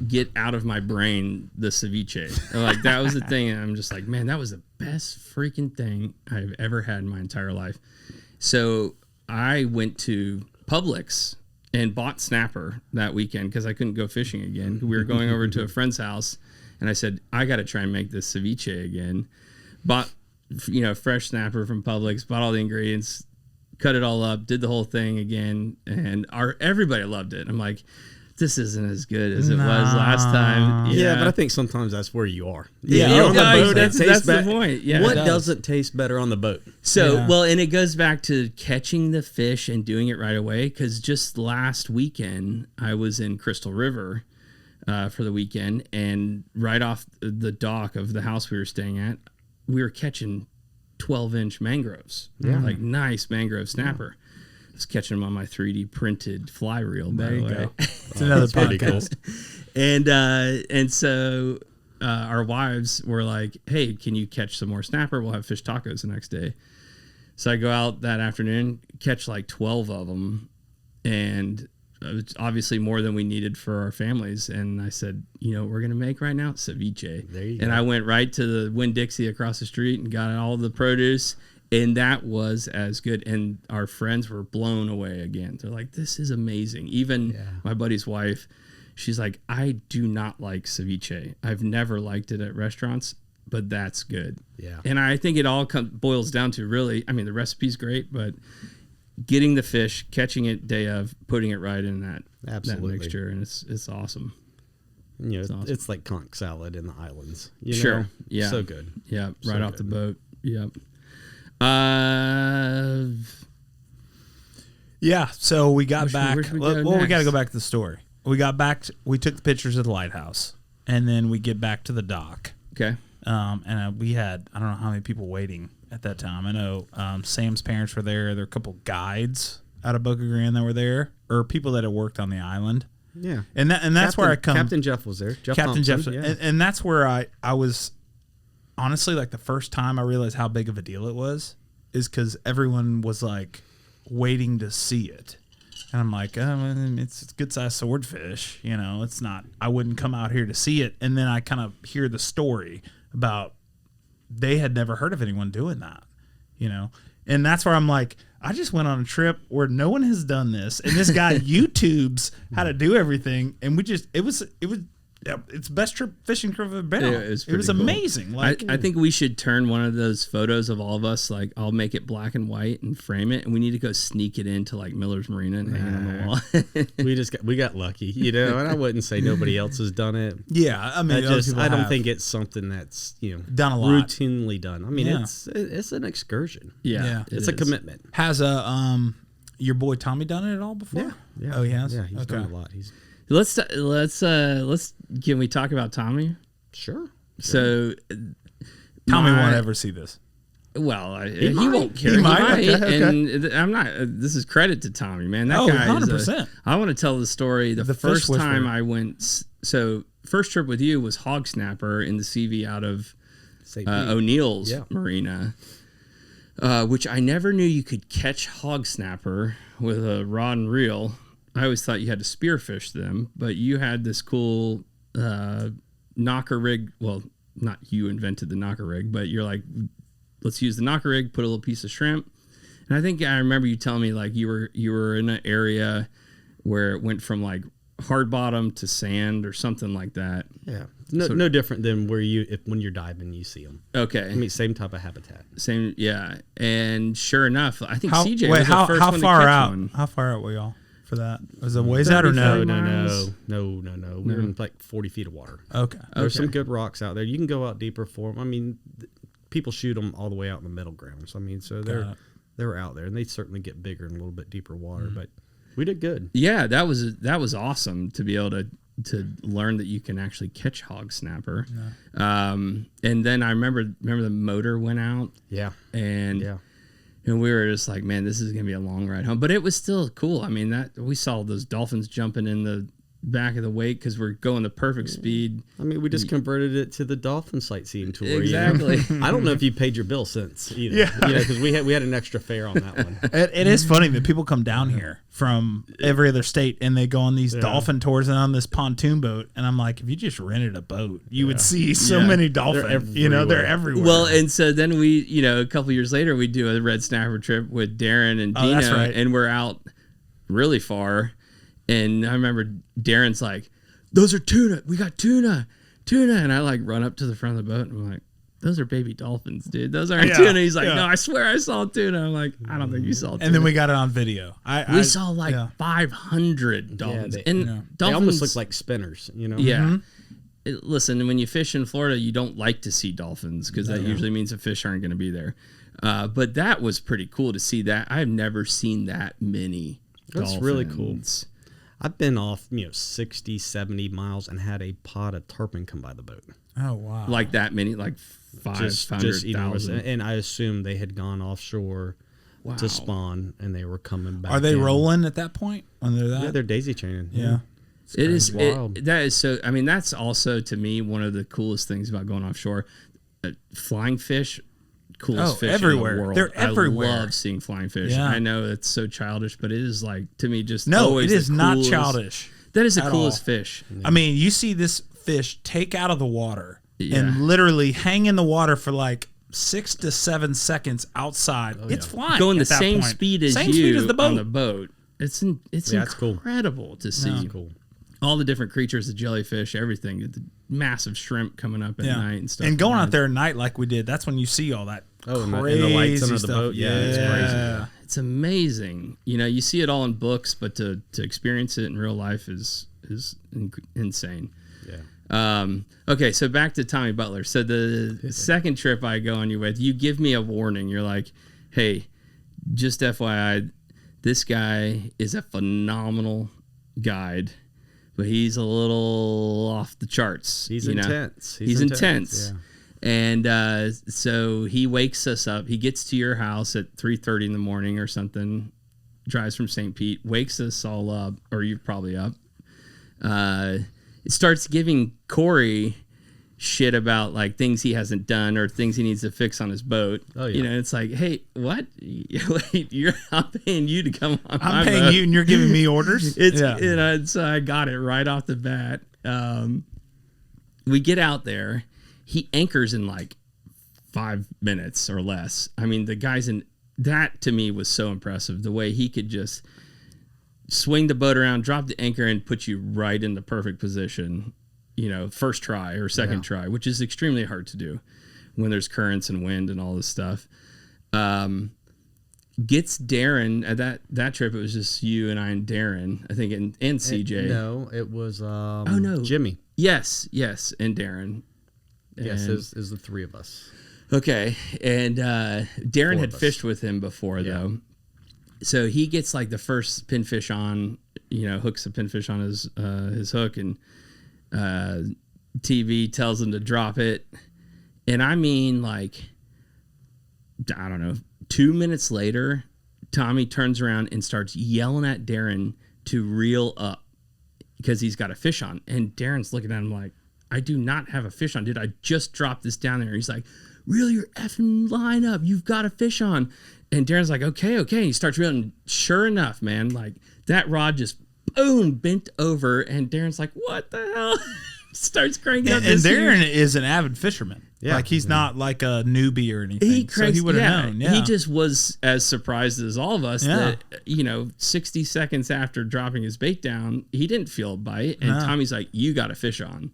get out of my brain the ceviche. Like that was the thing. And I'm just like, man, that was the best freaking thing I've ever had in my entire life. So I went to Publix and bought snapper that weekend because I couldn't go fishing again. We were going over to a friend's house, and I said, I got to try and make this ceviche again. Bought, fresh snapper from Publix, bought all the ingredients, cut it all up, did the whole thing again, and everybody loved it. I'm like, this isn't as good as it was last time. Yeah, but I think sometimes that's where you are. Yeah. You're on the Yeah, boat, it that's tastes the be- point. Yeah. What It does. doesn't taste better on the boat? So, Yeah. well, and it goes back to catching the fish and doing it right away. Because just last weekend, I was in Crystal River for the weekend, and right off the dock of the house we were staying at, we were catching 12-inch mangroves. Yeah. Like nice mangrove snapper. I was catching them on my 3D printed fly reel, by the way. It's another pretty cool. podcast. And so our wives were like, hey, can you catch some more snapper? We'll have fish tacos the next day. So I go out that afternoon, catch like 12 of them, and it's obviously more than we needed for our families. And I said, what we're going to make right now? Ceviche. There you and go. I went right to the Winn-Dixie across the street and got all the produce. And that was as good. And our friends were blown away again. They're like, this is amazing. Even my buddy's wife, she's like, I do not like ceviche. I've never liked it at restaurants, but that's good. Yeah. And I think it all boils down to really, I mean, the recipe's great, but getting the fish, catching it day of, putting it right in that Absolutely. mixture, and it's awesome. It's awesome. like conch salad in the islands. Sure. Know? Yeah. So good. Yeah, So right off the good. boat. Yep. Yeah, so we got back. where should we go We got to next? go back to the story. We got back. We took the pictures of the lighthouse, and then we get back to the dock. Okay. And we had I don't know how many people waiting at that time. I know Sam's parents were there. There were a couple guides out of Boca Grande that were there, or people that had worked on the island. Yeah, And that's where I come. Captain Jeff was there. Captain Thompson, Jeff, yeah. and that's where I was honestly like the first time I realized how big of a deal it was is because everyone was like waiting to see it. And I'm like, it's good sized swordfish, you know. It's not. I wouldn't come out here to see it. And then I kind of hear the story about they had never heard of anyone doing that, you know. And that's where I'm like, I just went on a trip where no one has done this, and this guy YouTubes how to do everything, and it was it's the best trip fishing trip I've ever been on. Yeah, it was pretty cool. amazing. Like I think we should turn one of those photos of all of us, like I'll make it black and white and frame it, and we need to go sneak it into like Miller's Marina and hang it on the wall. we got lucky, you know. And I wouldn't say nobody else has done it. yeah, I mean, I don't think it's something that's done a lot. routinely done. I mean, Yeah. it's an excursion. Yeah. It's a commitment. Has your boy Tommy done it at all before? Yeah. Oh, he has. Yeah, he's okay. done a lot. He's Let's can we talk about Tommy? sure. So Tommy my- won't ever see this. Well, he might. won't care. He He might. might. Okay. And I'm not. This is credit to Tommy, man. That Oh, guy 100%. is. I want to tell the story. The fish first time whisperer. I went. So first trip with you was hog snapper in the CV out of O'Neill's Yeah. Marina, which I never knew you could catch hog snapper with a rod and reel. I always thought you had to spearfish them, but you had this cool knocker rig. Well, not you invented the knocker rig, but you're like, let's use the knocker rig, put a little piece of shrimp. And I think I remember you telling me like you were in an area where it went from like hard bottom to sand or something like that. Yeah. No different than when you're diving, you see them. Okay. I mean, same type of habitat. Same, yeah. And sure enough, I think CJ wait, was how the first how one far to catch out? one. How far out were y'all for that? Was it ways out or 35 no? miles. No. We're in like 40 feet of water. Okay. There's some good rocks out there. You can go out deeper for them. I mean, people shoot them all the way out in the middle grounds. I mean, so they're out there, and they certainly get bigger in a little bit deeper water. But we did good. Yeah, that was awesome to be able to learn that you can actually catch hog snapper. Yeah. And then I remember the motor went out. Yeah. And Yeah. and we were just like, man, this is gonna be a long ride home. But it was still cool. I mean, that we saw those dolphins jumping in the back of the wake because we're going the perfect speed. I mean, we just converted it to the dolphin sightseeing tour. Exactly. You know? I don't know if you paid your bill since either. Yeah. You know, because we had an extra fare on that one. It is funny that people come down here from every other state and they go on these dolphin tours and on this pontoon boat. And I'm like, if you just rented a boat, you would see so Yeah. many dolphins. You know, they're everywhere. Well, and so then we, you know, a couple years later, we do a red snapper trip with Darren and Dina, that's right. and we're out really far. And I remember Darren's like, "Those are tuna. We got tuna." And I like run up to the front of the boat and I'm like, "Those are baby dolphins, dude. Those aren't Yeah, tuna." He's like, yeah. "No, I swear I saw tuna." I'm like, "I don't think you saw tuna." and then we got it on video. we saw like yeah. 500 dolphins. they- and They dolphins almost look like spinners, you know? Yeah. Listen, when you fish in Florida, you don't like to see dolphins because that usually means the fish aren't going to be there. But that was pretty cool to see that. I've never seen that many That's dolphins. really cool. I've been off, 60, 70 miles and had a pod of tarpon come by the boat. Oh, wow. Like that many, like Just enormous. 500,000. And I assumed they had gone offshore Wow. to spawn and they were coming back. Are they in. rolling at that point when they're that? Yeah, they're daisy chaining. Yeah. It is wild. that is so. I mean, that's also to me one of the coolest things about going offshore. Flying fish, coolest Oh, fish everywhere. in the world. They're everywhere. I love seeing flying fish. Yeah. I know it's so childish, but it is like to me just No, always it is the not coolest- childish. That is the at coolest all. fish. I mean, you see this fish take out of the water Yeah. and literally hang in the water for like 6 to 7 seconds outside. It's flying. Going the at that same point. speed as Same you speed as the boat. on the boat. It's Yeah, it's cool. incredible to see. That's cool. All the different creatures, the jellyfish, everything, the massive shrimp coming up at night and stuff. And going out there at night like we did, that's when you see all that Oh, and crazy the lights under the stuff. boat. Yeah, it's crazy. It's amazing. You know, you see it all in books, but to experience it in real life is insane. Yeah. Okay, so back to Tommy Butler. So the second trip I go on you with, you give me a warning. You're like, hey, just FYI, this guy is a phenomenal guide, but he's a little off the charts. He's you know? intense. He's intense. Yeah. And so he wakes us up. He gets to your house at 3:30 in the morning or something, drives from St. Pete, wakes us all up, or you're probably up. It starts giving Corey shit about like things he hasn't done or things he needs to fix on his boat. Oh, yeah. You know, it's like, hey, what? Wait, I'm paying you to come on my I'm paying boat. you and you're giving me orders. It's yeah. you know, so I got it right off the bat. We get out there. He anchors in like 5 minutes or less. I mean, the guys in that to me was so impressive. The way he could just swing the boat around, drop the anchor, and put you right in the perfect position. You know, first try or second try, which is extremely hard to do when there's currents and wind and all this stuff. Gets Darren at that trip. It was just you and I and Darren, I think, and CJ. No, it was no. Jimmy. Yes, and Darren. Yes, And- it was the three of us. Okay, and Darren Four had of us. fished with him before though, so he gets like the first pinfish on, you know, hooks a pinfish on his hook, and TV tells him to drop it, and I mean like, I don't know, 2 minutes later, Tommy turns around and starts yelling at Darren to reel up because he's got a fish on, and Darren's looking at him like, I do not have a fish on, dude. I just dropped this down there. He's like, reel your effing line up. You've got a fish on. And Darren's like, okay. He starts reeling. Sure enough, man, like that rod just boom bent over, and Darren's like, what the hell? Starts cranking up. And this Darren huge- is an avid fisherman. Yeah. Like he's not like a newbie or anything. he so he would have known. Yeah. He just was as surprised as all of us Yeah. that, you know, 60 seconds after dropping his bait down, he didn't feel a bite. And No. Tommy's like, you got a fish on.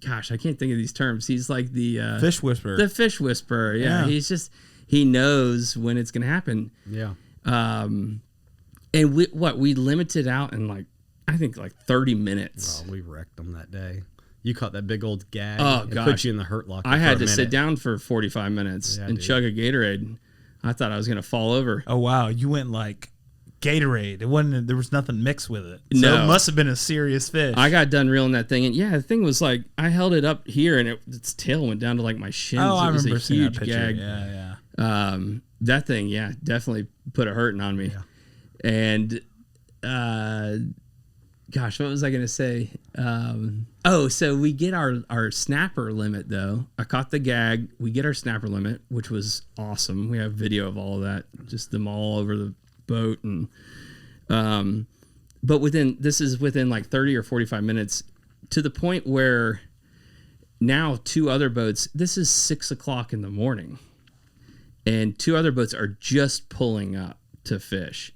Gosh, I can't think of these terms. He's like the fish whisperer. The fish whisperer. Yeah. Yeah. He knows when it's going to happen. Yeah. And we limited out in like, I think like 30 minutes. Oh, we wrecked them that day. You caught that big old gag. Oh, and gosh. put you in the hurt locker. I had for a to sit minute. down for 45 minutes Yeah, and dude. chug a Gatorade. I thought I was going to fall over. Oh wow, you went like Gatorade. It wasn't. There was nothing mixed with it. So No. it must have been a serious fish. I got done reeling that thing, and yeah, the thing was like I held it up here, and its tail went down to like my shins. Oh, I It was remember a seeing huge that picture. gag. Yeah. That thing, yeah, definitely put a hurting on me. Yeah. And gosh, what was I gonna say? So we get our snapper limit though. I caught the gag. We get our snapper limit, which was awesome. We have video of all of that, just them all over the boat, and but within like 30 or 45 minutes, to the point where now two other boats. This is 6 o'clock in the morning, and two other boats are just pulling up to fish.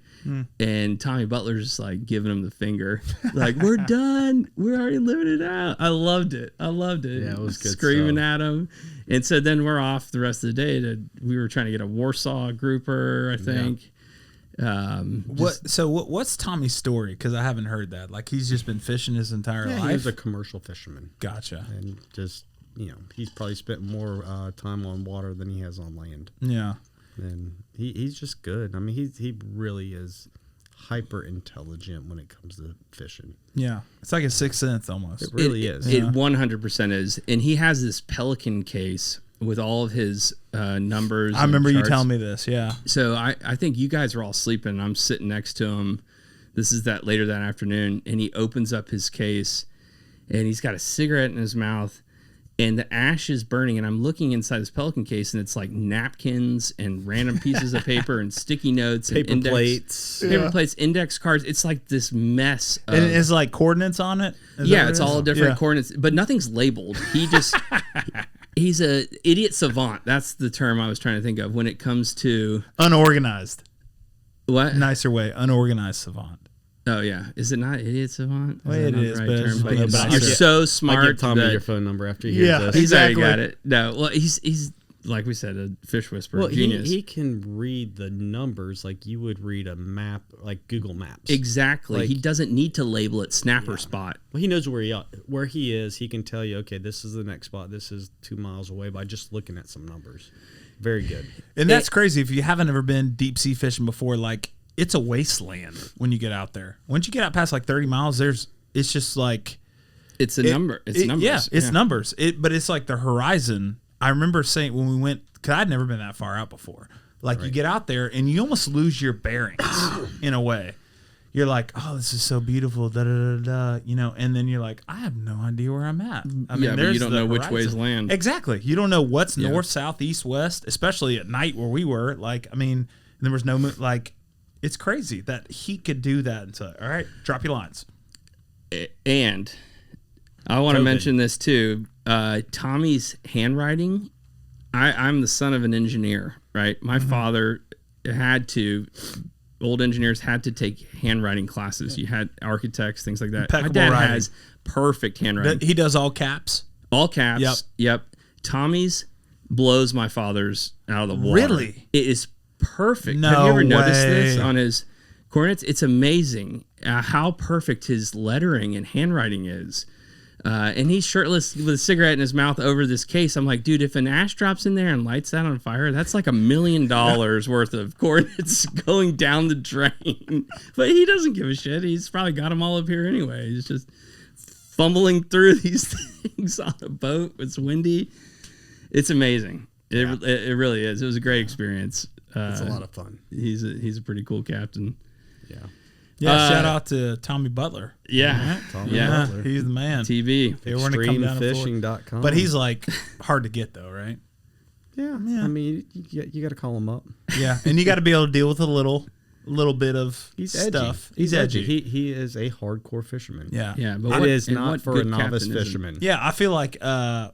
And Tommy Butler's like giving him the finger, like, we're done. We're already limited out. I loved it. Yeah, it was good Screaming stuff. at him. And so then we're off the rest of the day. We were trying to get a Warsaw grouper, I think. What's Tommy's story? Because I haven't heard that. Like he's just been fishing his entire Yeah, he life. was a commercial fisherman. Gotcha. And just, he's probably spent more time on water than he has on land. Yeah. And he's just good. I mean, he really is hyper intelligent when it comes to fishing. Yeah. It's like a sixth sense almost. It really is. It 100% is. And he has this Pelican case with all of his numbers. I remember you charts. telling me this. Yeah. So I think you guys were all sleeping. I'm sitting next to him. This is that later that afternoon, and he opens up his case, and he's got a cigarette in his mouth, and the ash is burning. And I'm looking inside this Pelican case, and it's like napkins and random pieces of paper and sticky notes, Paper and plates. plates, index cards. It's like this mess. And it's like coordinates on it? Is that Yeah, what it's it is? all different Yeah. coordinates, but nothing's labeled. He just he's a idiot savant. That's the term I was trying to think of when it comes to Unorganized. what? Nicer way. Unorganized savant. Oh yeah, is it not idiot savant? Well, that it not is, the but it's term? being You're nicer. so I'll smart. give Tommy that your phone number after he hears Yeah. this. he's already Exactly. got it. No, well, he's like we said, a fish whisperer, Well, genius. he can read the numbers like you would read a map, like Google Maps. Exactly. Like- He doesn't need to label it snapper spot. Well, he knows where he is. He can tell you, okay, this is the next spot. This is 2 miles away by just looking at some numbers. Very good. And that's crazy. If you haven't ever been deep sea fishing before, like it's a wasteland when you get out there. Once you get out past like 30 miles, it's just like It's a number. It's numbers. Yeah, it's numbers. But it's like the horizon. I remember saying when we went, because I'd never been that far out before. Like you get out there and you almost lose your bearings in a way. You're like, oh, this is so beautiful, da da da da, and then you're like, I have no idea where I'm at. I mean, but you don't know which way's land. Exactly. You don't know what's north, south, east, west, especially at night where we were. Like, I mean, there was no, like, it's crazy that he could do that and say, all right, drop your lines. And I want to mention this too. Tommy's handwriting. I'm the son of an engineer, right? My father old engineers had to take handwriting classes. You had architects, things like that. Impeccable My dad writing. has perfect handwriting. He does all caps. All caps. Yep. Tommy's blows my father's out of the water. Really? It is perfect. No Have you ever noticed way. this on his coordinates? It's amazing how perfect his lettering and handwriting is. And he's shirtless with a cigarette in his mouth over this case. I'm like, dude, if an ash drops in there and lights that on fire, that's like $1 million worth of coordinates going down the drain. But he doesn't give a shit. He's probably got them all up here anyway. He's just fumbling through these things on a boat. It's windy. It's amazing. It really is. It was a great experience. It's a lot of fun. He's a pretty cool captain. Yeah. Yeah, shout out to Tommy Butler. Yeah. Tommy Yeah, Butler. he's the man. TV. They were gonna come down to Florida. Extremefishing.com. But he's like hard to get though, right? Yeah. I mean, you got to call him up. Yeah, and you got to be able to deal with a little bit of He's stuff. edgy. He's edgy. He is a hardcore fisherman. Yeah, Yeah, but It what, is and not what for a good novice captain isn't? fisherman. Yeah, I feel like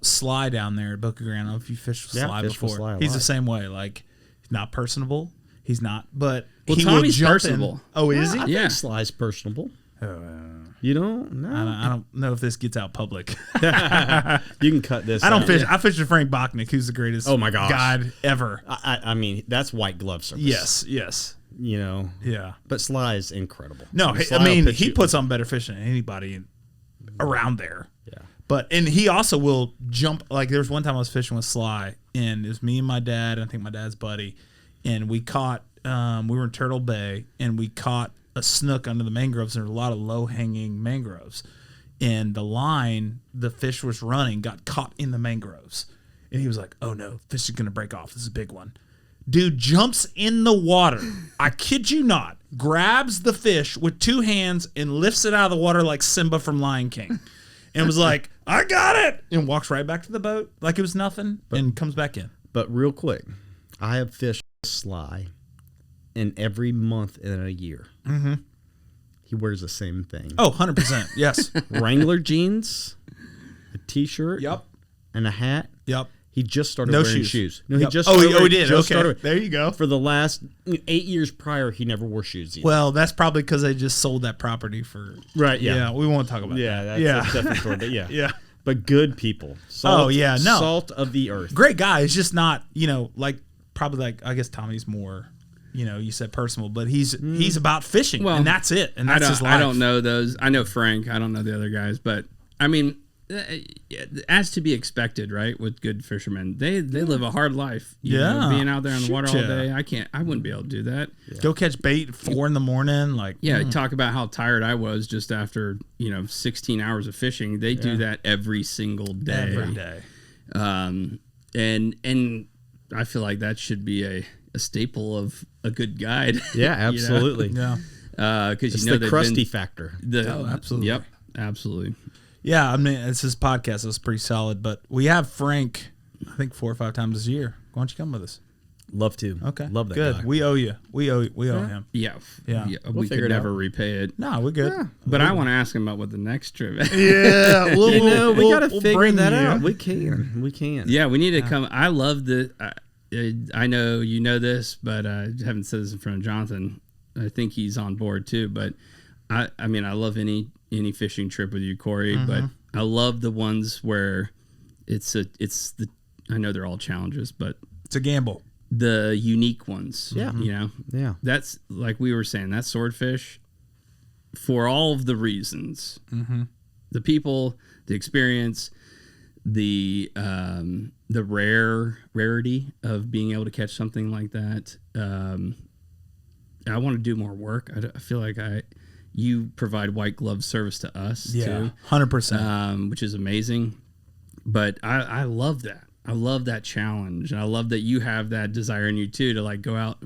Sly down there at Boca Grande. I don't know if you fished with Yeah, Sly fished with before. Sly a He's the lot. same way. Like, he's not personable. He's not, but Well, he Tommy's will jump personable. in. Oh, is he? I Yeah. think Sly's personable. Oh, You don't? No. I don't know if this gets out public. You can cut this. I don't out. fish. I fish with Frank Bachnick, who's the greatest Oh my gosh. guide ever. I mean, that's white glove service. Yes. You know. Yeah. But Sly is incredible. No, Sly I will mean, pitch he you- puts on better fishing than anybody around there. Yeah. And he also will jump. Like, there was one time I was fishing with Sly, and it was me and my dad, and I think my dad's buddy, and we caught, we were in Turtle Bay, and we caught a snook under the mangroves, and there were a lot of low-hanging mangroves. And the line, the fish was running, got caught in the mangroves. And he was like, oh no, fish is going to break off. This is a big one. Dude jumps in the water. I kid you not. Grabs the fish with 2 hands and lifts it out of the water like Simba from Lion King. And was like, I got it. And walks right back to the boat like it was nothing and comes back in. But real quick, I have fished Sly in every month in a year. Mm-hmm. He wears the same thing. Oh, 100%. Yes. Wrangler jeans, a t-shirt, Yep. and a hat. Yep. He just started No wearing shoes. shoes. No, Yep. he just Oh, started, he did. just Okay. started- There you go. For the last 8 years prior, he never wore shoes either. Well, that's probably because they just sold that property for. Right, Yeah. yeah. We won't talk about yeah, that. that's a different story. But yeah. Yeah. But good people. Salt, Oh, yeah, no. Salt of the earth. Great guy. It's just not, like, probably like, I guess Tommy's more, you said personal, but he's about fishing, Well, and that's it. And that's his life. I don't know those. I know Frank. I don't know the other guys, but I mean, as to be expected, right? With good fishermen, they live a hard life. You know, being out there in the water all Shoot day. ya. I wouldn't be able to do that. Go catch bait at 4 a.m. Like, Yeah, talk about how tired I was just after 16 hours of fishing. They do that every single day. every day. And I feel like that should be a staple of a good guide. Yeah, absolutely. Yeah. Because It's you know the they've crusty been factor. Oh, absolutely. Yep, absolutely. Yeah, I mean, it's his podcast. It was pretty solid, but we have Frank, I think 4 or 5 times this year. Why don't you come with us? Love to. Okay. Love that Good. guy. We owe you. We owe him. Yeah, Yeah. we figure could it never out. repay it. No, we're good. Yeah. But I want to ask him about what the next trip. Yeah. we got to figure bring that you. out. We can. We can. Yeah, we need to come. I love the. I know you know this, but I haven't said this in front of Jonathan. I think he's on board too. But I mean, I love any fishing trip with you, Corey. But I love the ones where it's the. I know they're all challenges, but It's a gamble. the unique ones. Yeah. Yeah. That's like we were saying. That swordfish, for all of the reasons, the people, the experience, the rarity of being able to catch something like that. I want to do more work. I feel like you provide white glove service to us Yeah, too, 100%. which is amazing. But I love that. I love that challenge, and I love that you have that desire in you too to like go out.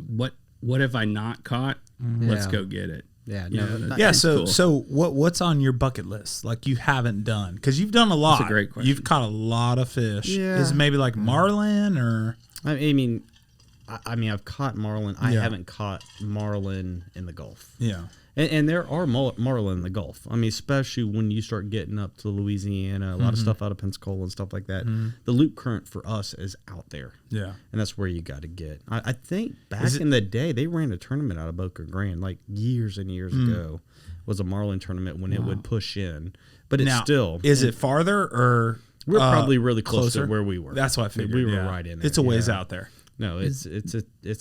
What have I not caught? Let's Yeah. go get it. Yeah, Yeah, no, that- Yeah, That's so cool. so what's on your bucket list? Like you haven't done, because you've done a lot. That's a great question. You've caught a lot of fish. Yeah. Is it maybe like marlin or? I mean, I've caught marlin. I Yeah. haven't caught marlin in the Gulf. Yeah. And there are marlin in the Gulf. I mean, especially when you start getting up to Louisiana, a lot of stuff out of Pensacola and stuff like that. The loop current for us is out there. Yeah. And that's where you got to get. I think back Is it- in the day, they ran a tournament out of Boca Grande, like years and years ago, was a marlin tournament when it would push in. But it's Now, still. is it farther or? We're probably really close to closer? where we were. That's what I figured. We were yeah. right in there. It's a ways Yeah. out there. No, it's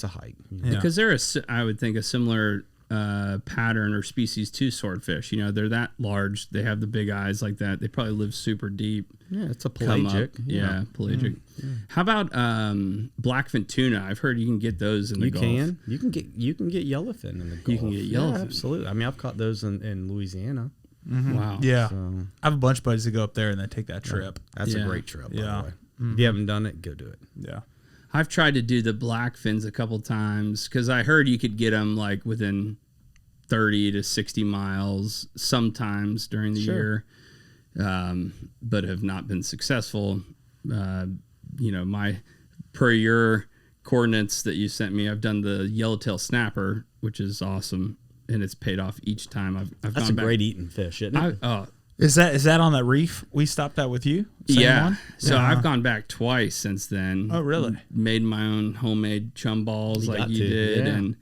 a hike. Yeah. Because they're I would think a similar pattern or species to swordfish. You know, they're that large. They have the big eyes like that. They probably live super deep. Yeah, it's a Come pelagic. up. Yeah, pelagic. How about blackfin tuna? I've heard you can get those in the You Gulf. can. You can get yellowfin in the Gulf. You can get Yeah, yellowfin. absolutely. I mean, I've caught those in Louisiana. Wow. Yeah. So I have a bunch of buddies that go up there and they take that trip. that's Yeah. a great trip, by Yeah. the way. If you haven't done it, go do it. Yeah. I've tried to do the blackfins a couple times because I heard you could get them like within 30 to 60 miles sometimes during the year, but have not been successful. You know, per your coordinates that you sent me, I've done the yellowtail snapper, which is awesome, and it's paid off each time. I've That's gone a back. great eating fish, isn't it? Is that on that reef? We stopped that with you? Same Yeah. one? So Yeah. I've gone back twice since then. Oh, really? Made my own homemade chum balls You like got you to, did, yeah. and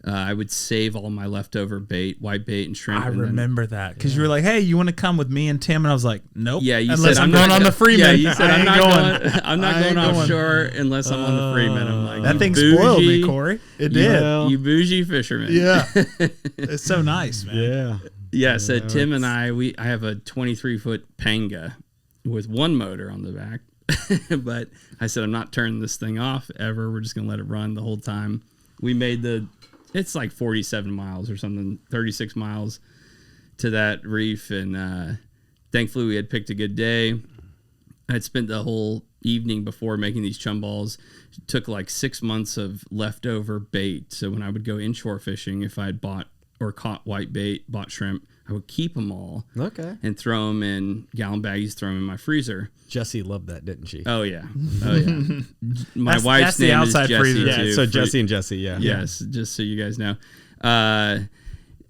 I would save all my leftover bait, white bait and shrimp. I and then- remember that because you were like, "Hey, you want to come with me and Tim?" And I was like, "Nope." Yeah, you unless said I'm not going on the Freeman. Yeah, you said I I'm ain't not going. I'm not I going ain't going. offshore unless I'm on the Freeman. I'm like, That you thing spoiled me, bougie- Corey. It you- did. You bougie fisherman. Yeah, it's so nice, man. Yeah. Yeah. So Tim and I have a 23-foot Panga with one motor on the back, but I said I'm not turning this thing off ever. We're just gonna let it run the whole time. We made it's like 47 miles or something, 36 miles to that reef, and thankfully we had picked a good day. I'd spent the whole evening before making these chum balls. It took like 6 months of leftover bait. So when I would go inshore fishing, if I'd bought or caught white bait, bought shrimp, I would keep them all Okay. and throw them in gallon baggies, throw them in my freezer. Jessie loved that, didn't she? Oh yeah, oh yeah. My That's wife's the name outside is Jessie freezer. yeah. too. So Jessie and Jessie, yeah. Yes, just so you guys know.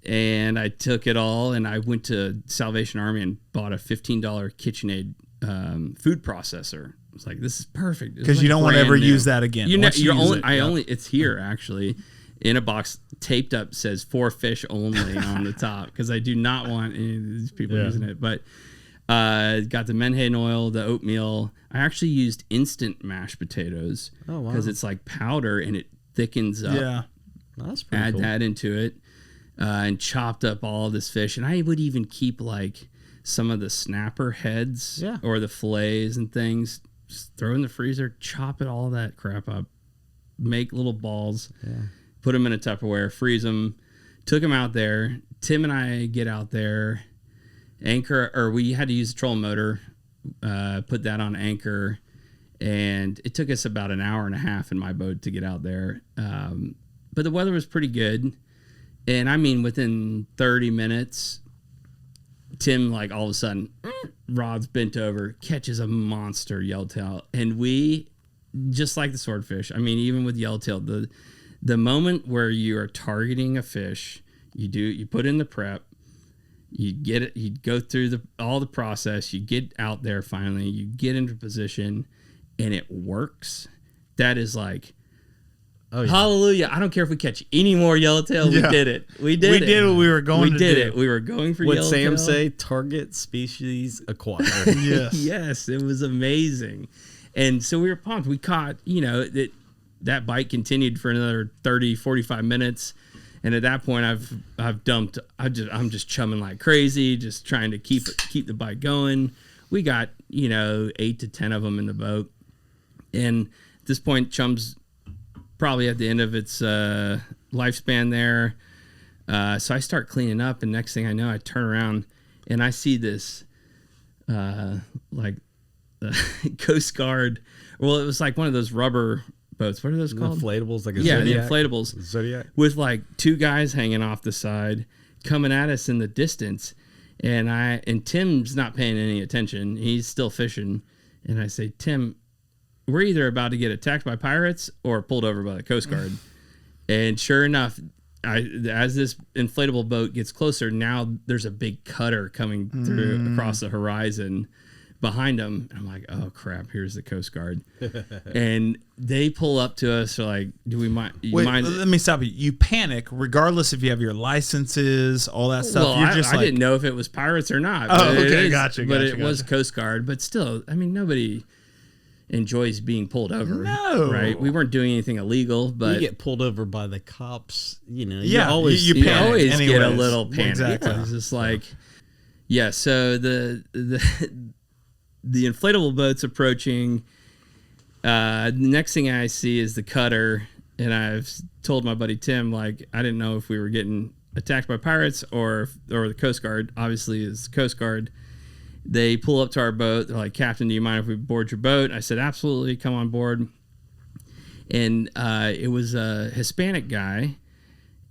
And I took it all and I went to Salvation Army and bought a $15 KitchenAid food processor. I was like, this is perfect. Because you don't want to ever use that again. Once you use it, It's here actually in a box taped up, says for fish only on the top because I do not want any of these people using it. But got the menhaden oil, the oatmeal. I actually used instant mashed potatoes because it's like powder and it thickens up. Yeah. Well, that's pretty Add cool. that into it and chopped up all this fish. And I would even keep like some of the snapper heads or the fillets and things. Just throw in the freezer, chop it all that crap up, make little balls, put them in a Tupperware, freeze them. Took them out there. Tim and I get out there, we had to use a trolling motor, put that on anchor, and it took us about an hour and a half in my boat to get out there. But the weather was pretty good. And I mean, within 30 minutes, Tim, like all of a sudden, rod's bent over, catches a monster yellowtail. And we, just like the swordfish, I mean, even with yellowtail, the moment where you are targeting a fish, you put in the prep, you get it, you go through all the process, you get out there finally, you get into position, and it works. That is like, hallelujah. I don't care if we catch any more yellowtail. We did it. We did what we were going to do. We did it. We were going for What yellowtail. Sam say? Target species acquired. Yes. Yes, it was amazing. And so we were pumped. We caught, that bite continued for another 30, 45 minutes. And at that point I'm just chumming like crazy, just trying to keep the bite going. We got, 8 to 10 of them in the boat. And at this point, chum's probably at the end of its lifespan there. So I start cleaning up, and next thing I know, I turn around and I see this, like, Coast Guard. Well, it was like one of those rubber boats. What are those called? Inflatables, like a Yeah, Zodiac. the inflatables. Zodiac. With like two guys hanging off the side, coming at us in the distance, and Tim's not paying any attention. He's still fishing, and I say, Tim, we're either about to get attacked by pirates or pulled over by the Coast Guard. And sure enough, as this inflatable boat gets closer, now there's a big cutter coming through across the horizon behind them. And I'm like, oh crap, here's the Coast Guard. And they pull up to us. They're like, do we mind? Wait, let me stop you. You panic regardless if you have your licenses, all that stuff. Well, You're just I like, didn't know if it was pirates or not. Oh, but it okay, is- gotcha, But gotcha, it was Coast Guard. But still, I mean, nobody enjoys being pulled over. No. Right? We weren't doing anything illegal, You but get pulled over by the cops, you know. Yeah, you always you you panic always get a anyways. little panic. Exactly. It's just like, yeah. So the the inflatable boat's approaching. The next thing I see is the cutter, and I've told my buddy Tim, like, I didn't know if we were getting attacked by pirates or the Coast Guard. Obviously, it's the Coast Guard. They pull up to our boat. They're like, Captain, do you mind if we board your boat? I said, absolutely, come on board. And it was a Hispanic guy,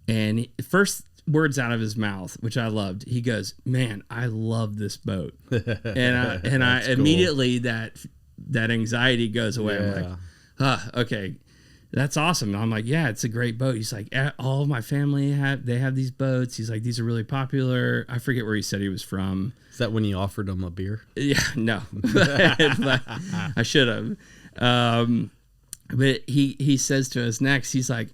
and first words out of his mouth, which I loved. He goes, "Man, I love this boat," and I cool. immediately that anxiety goes away. I'm Yeah. like, okay, that's awesome. I'm like, yeah, it's a great boat. He's like, all of my family have these boats. He's like, these are really popular. I forget where he said he was from. Is that when you offered him a beer? Yeah, no, but I should have. But he says to us next, he's like,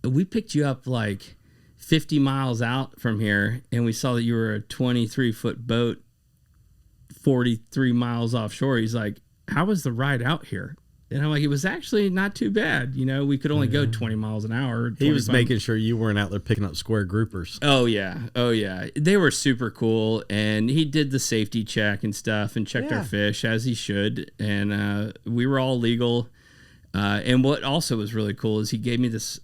we picked you up like 50 miles out from here, and we saw that you were a 23-foot boat 43 miles offshore. He's like, how was the ride out here? And I'm like, it was actually not too bad. You know, we could only go 20 miles an hour. He was 25 making sure you weren't out there picking up square groupers. Oh yeah. They were super cool, and he did the safety check and stuff, and checked Yeah. our fish as he should, and we were all legal. And what also was really cool is he gave me this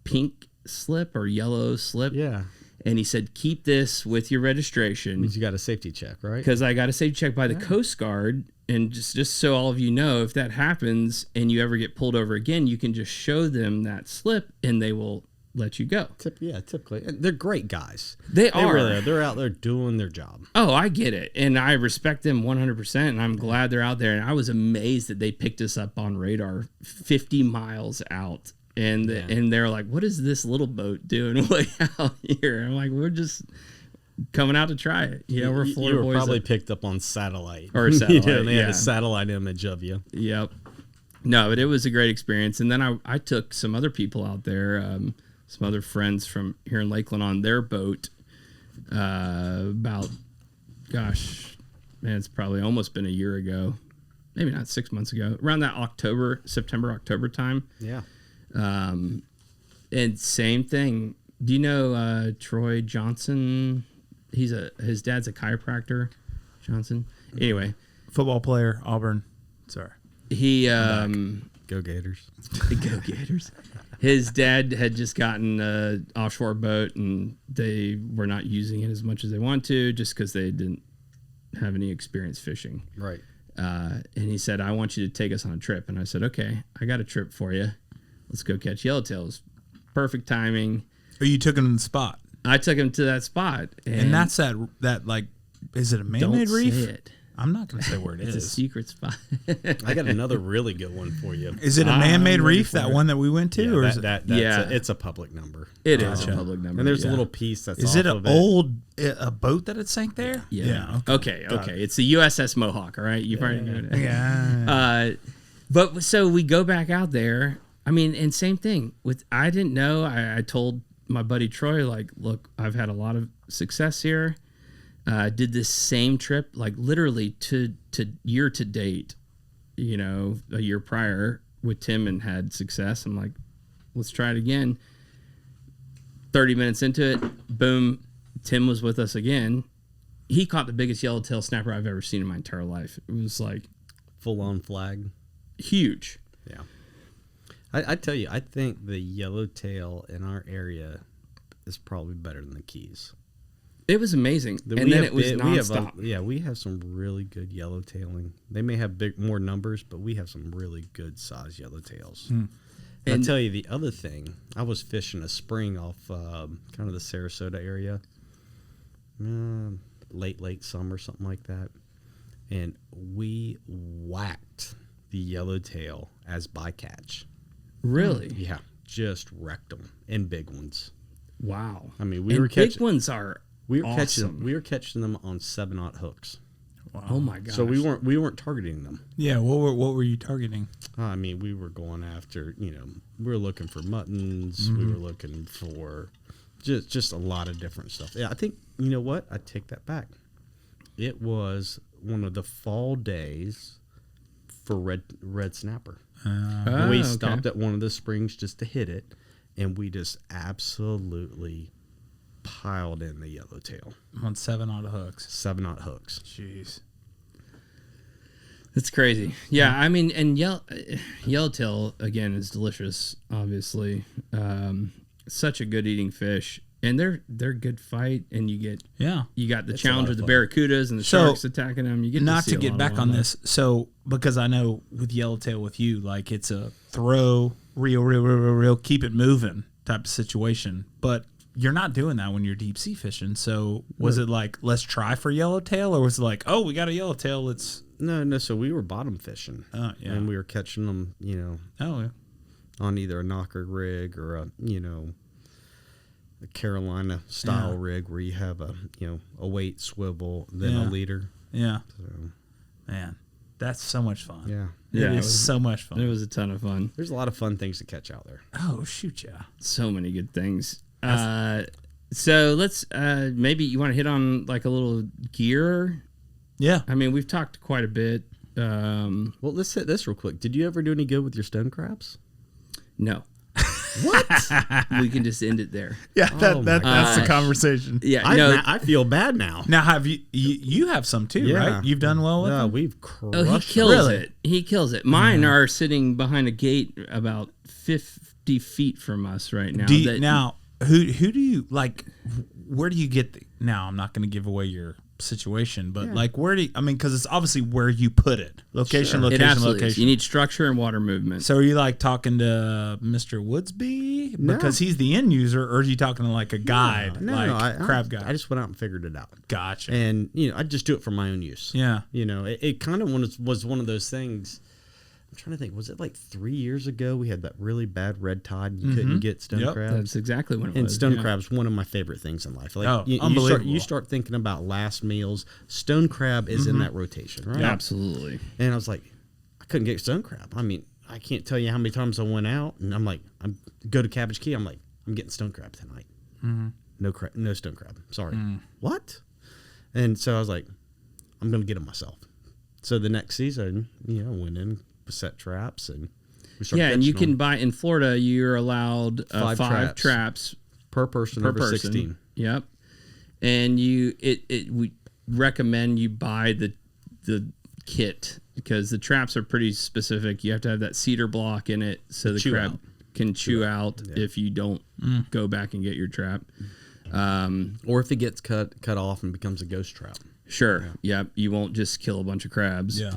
pink slip or yellow slip, Yeah. and he said, keep this with your registration, Means you got a safety check, right? because I got a safety check by the Coast Guard. And just so all of you know, if that happens and you ever get pulled over again, you can just show them that slip and they will let you go. Typically. And they're great guys. They are. Really are. They're out there doing their job. Oh, I get it. And I respect them 100%. And I'm glad they're out there. And I was amazed that they picked us up on radar 50 miles out. And and they're like, what is this little boat doing way out here? I'm like, we're just coming out to try it. Yeah, we're You Florida were boys. probably picked up on satellite. Or satellite, Yeah, they had yeah. a satellite image of you. Yep. No, but it was a great experience. And then I took some other people out there, some other friends from here in Lakeland on their boat about, gosh, man, it's probably almost been a year ago. Maybe not 6 months ago. Around that September, October time. Yeah. And same thing. Do you know Troy Johnson? His dad's a chiropractor, Johnson. Anyway, football player, Auburn. Sorry. he Go Gators. Go Gators. His dad had just gotten an offshore boat, and they were not using it as much as they want to, just because they didn't have any experience fishing. Right. And he said, I want you to take us on a trip. And I said, okay, I got a trip for you. Let's go catch yellowtails. Perfect timing. Or you took him to the spot. I took him to that spot. And that's that like, is it a don't man-made reef? say it. I'm not going to say where it It's a is. secret spot. I got another really good one for you. Is it a man-made I'm ready reef, for that it. one that we went to? Yeah, or is it, that's it's a public number. It is a public number. And there's yeah. a little piece that's is off it of an old a boat that it sank there? Yeah. Okay. Okay. It's the USS Mohawk, all right? You've already heard it. Yeah. But so we go back out there. I mean, and same thing with, I didn't know. I told my buddy Troy, like, look, I've had a lot of success here. Did this same trip, like literally to year to date, you know, a year prior with Tim, and had success. I'm like, let's try it again. 30 minutes into it, boom, Tim was with us again. He caught the biggest yellowtail snapper I've ever seen in my entire life. It was like full on flag. huge. Yeah. I tell you, I think the yellowtail in our area is probably better than the Keys. It was amazing, and then it was nonstop. We have some really good yellowtailing. They may have more numbers, but we have some really good size yellowtails. And I'll tell you the other thing. I was fishing a spring off kind of the Sarasota area, late summer, something like that, and we whacked the yellowtail as bycatch. Really? Yeah, just wrecked them in big ones. Wow. I mean, big ones are awesome. We were catching them on 7/0 hooks. Wow. Oh my gosh. So we weren't targeting them. Yeah. What were you targeting? I mean, we were going after, we were looking for muttons. We were looking for just a lot of different stuff. Yeah, I think, you know what? I take that back. It was one of the fall days for red snapper. We stopped at one of the springs just to hit it, and we just absolutely piled in the yellowtail On 7/0 hooks. 7/0 hooks. Jeez. It's crazy. Yeah, I mean, and yellowtail again is delicious. Obviously, such a good eating fish, and they're good fight. And you got the challenge with the barracudas and the sharks attacking them. You get not to to get back on this. So because I know with yellowtail with you, like it's a throw, reel, keep it moving type of situation, but you're not doing that when you're deep sea fishing. So was it like, let's try for yellowtail, or was it like, oh, we got a yellowtail, let's... No. So we were bottom fishing, yeah. and we were catching them, on either a knocker rig or a Carolina style rig where you have a weight swivel, then a leader. Yeah. So, man, that's so much fun. Yeah. It is so much fun. It was a ton of fun. There's a lot of fun things to catch out there. Oh, shoot, yeah. So many good things. So let's maybe you want to hit on like a little gear. Yeah. I mean, we've talked quite a bit. Well, let's hit this real quick. Did you ever do any good with your stone crabs? No. What? We can just end it there. Yeah, that's gosh. the conversation. Yeah, I feel bad now. Now, have you have some too, right? You've done well with them? We've crushed. Oh, he kills it. He kills it. Mine are sitting behind a gate about 50 feet from us right now. Now, who do you like? Where do you get now? I'm not going to give away your situation, but like, where do you, I mean, because it's obviously where you put it. Location. It absolutely is. You need structure and water movement. So are you like talking to Mr. Woodsby because he's the end user, or are you talking to like a guide, crab guide? I just went out and figured it out. Gotcha. And I just do it for my own use. Yeah. It kind of was one of those things. I'm trying to think. Was it like 3 years ago we had that really bad red tide? You couldn't get stone crabs. That's exactly what it was. And stone crab's one of my favorite things in life. Like, unbelievable. You start thinking about last meals. Stone crab is in that rotation, right? Yeah, absolutely. And I was like, I couldn't get stone crab. I mean, I can't tell you how many times I went out and I'm like, go to Cabbage Key. I'm like, I'm getting stone crab tonight. No stone crab. Sorry. What? And so I was like, I'm going to get them myself. So the next season, I went in, set traps, and we started and you can them. buy in Florida. You're allowed five traps per person over 16. Yep. And we recommend you buy the kit because the traps are pretty specific. You have to have that cedar block in it so the crab can chew out if you don't go back and get your trap. Or if it gets cut off and becomes a ghost trap. Sure. Yeah. You won't just kill a bunch of crabs. Yeah.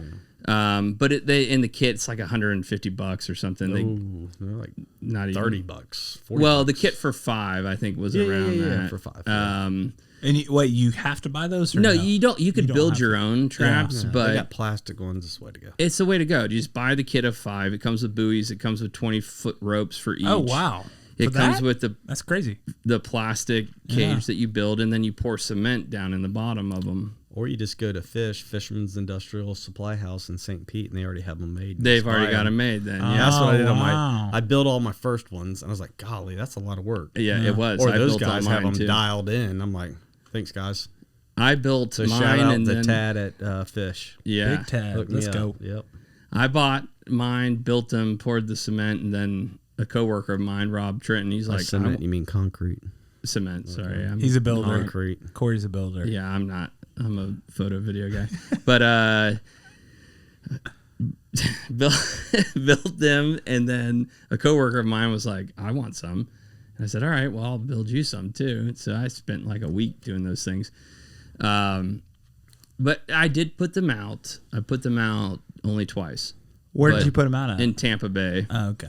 But in the kit, it's like $150 or something. They're like not even $30, $40. Well, the kit for 5, I think, was around that. For 5. And you have to buy those? Or no, you don't. You could build your own traps, but they got plastic ones. It's the way to go. It's the way to go. You just buy the kit of 5. It comes with buoys. It comes with 20-foot ropes for each. Oh wow! It comes with that's crazy. The plastic cage that you build, and then you pour cement down in the bottom of them. Or you just go to Fisherman's Industrial Supply House in St. Pete, and they already have them made. They've already got them made then. Yeah, that's what I did on my. I built all my first ones, and I was like, golly, that's a lot of work. Yeah, it was. Or those guys have them dialed in. I'm like, thanks, guys. I built mine, shout out and to then Tad at Fish. Yeah, Big Tad. Let's go. Yep. I bought mine, built them, poured the cement, and then a coworker of mine, Rob Trenton, he's like, cement. You mean concrete? Cement. Sorry, he's a builder. Concrete. Corey's a builder. Yeah, I'm not. I'm a photo video guy, but built them, and then a coworker of mine was like, "I want some," And I said, all right, well, I'll build you some too. So I spent like a week doing those things. But I did put them out. I put them out only twice. Where But did you put them out at? in Tampa Bay. Oh, okay.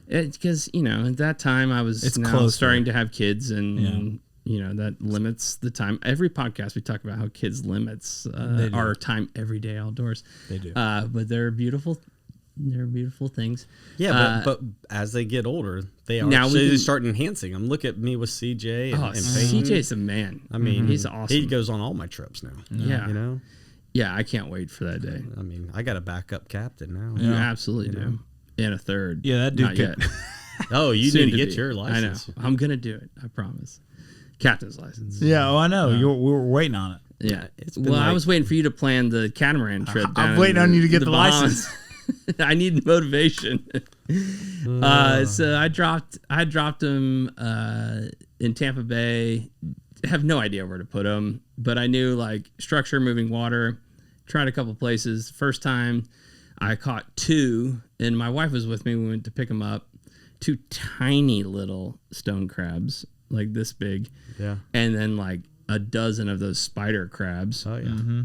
Because, at that time I was It's now closer. starting to have kids and, Yeah. that limits the time. Every podcast we talk about how kids limits They do. our time every day outdoors. They do. But they're beautiful. They're beautiful things. Yeah, but as they get older, they are Now we they can- start enhancing them. Look at me with CJ and, Oh, and Peyton. CJ's a man. I mean, he's awesome. He goes on all my trips now. Yeah. You know, Yeah, I can't wait for that day. I mean, I got a backup captain now. You Yeah. absolutely do. And a third. Yeah, that dude Not could- yet. Oh, you Soon need to get be. your license. I know. I'm gonna do it. I promise. Captain's license. Yeah, I know. We were waiting on it. Yeah. It's been Well, I like- was waiting for you to plan the catamaran trip. I'm down waiting in on you to get the Bahamas. license. I need motivation. So I dropped him in Tampa Bay. Have no idea where to put him, but I knew like structure, moving water. Tried a couple places. First time I caught two, and my wife was with me. We went to pick them up. Two tiny little stone crabs, like this big, Yeah. and then like a dozen of those spider crabs. Oh yeah.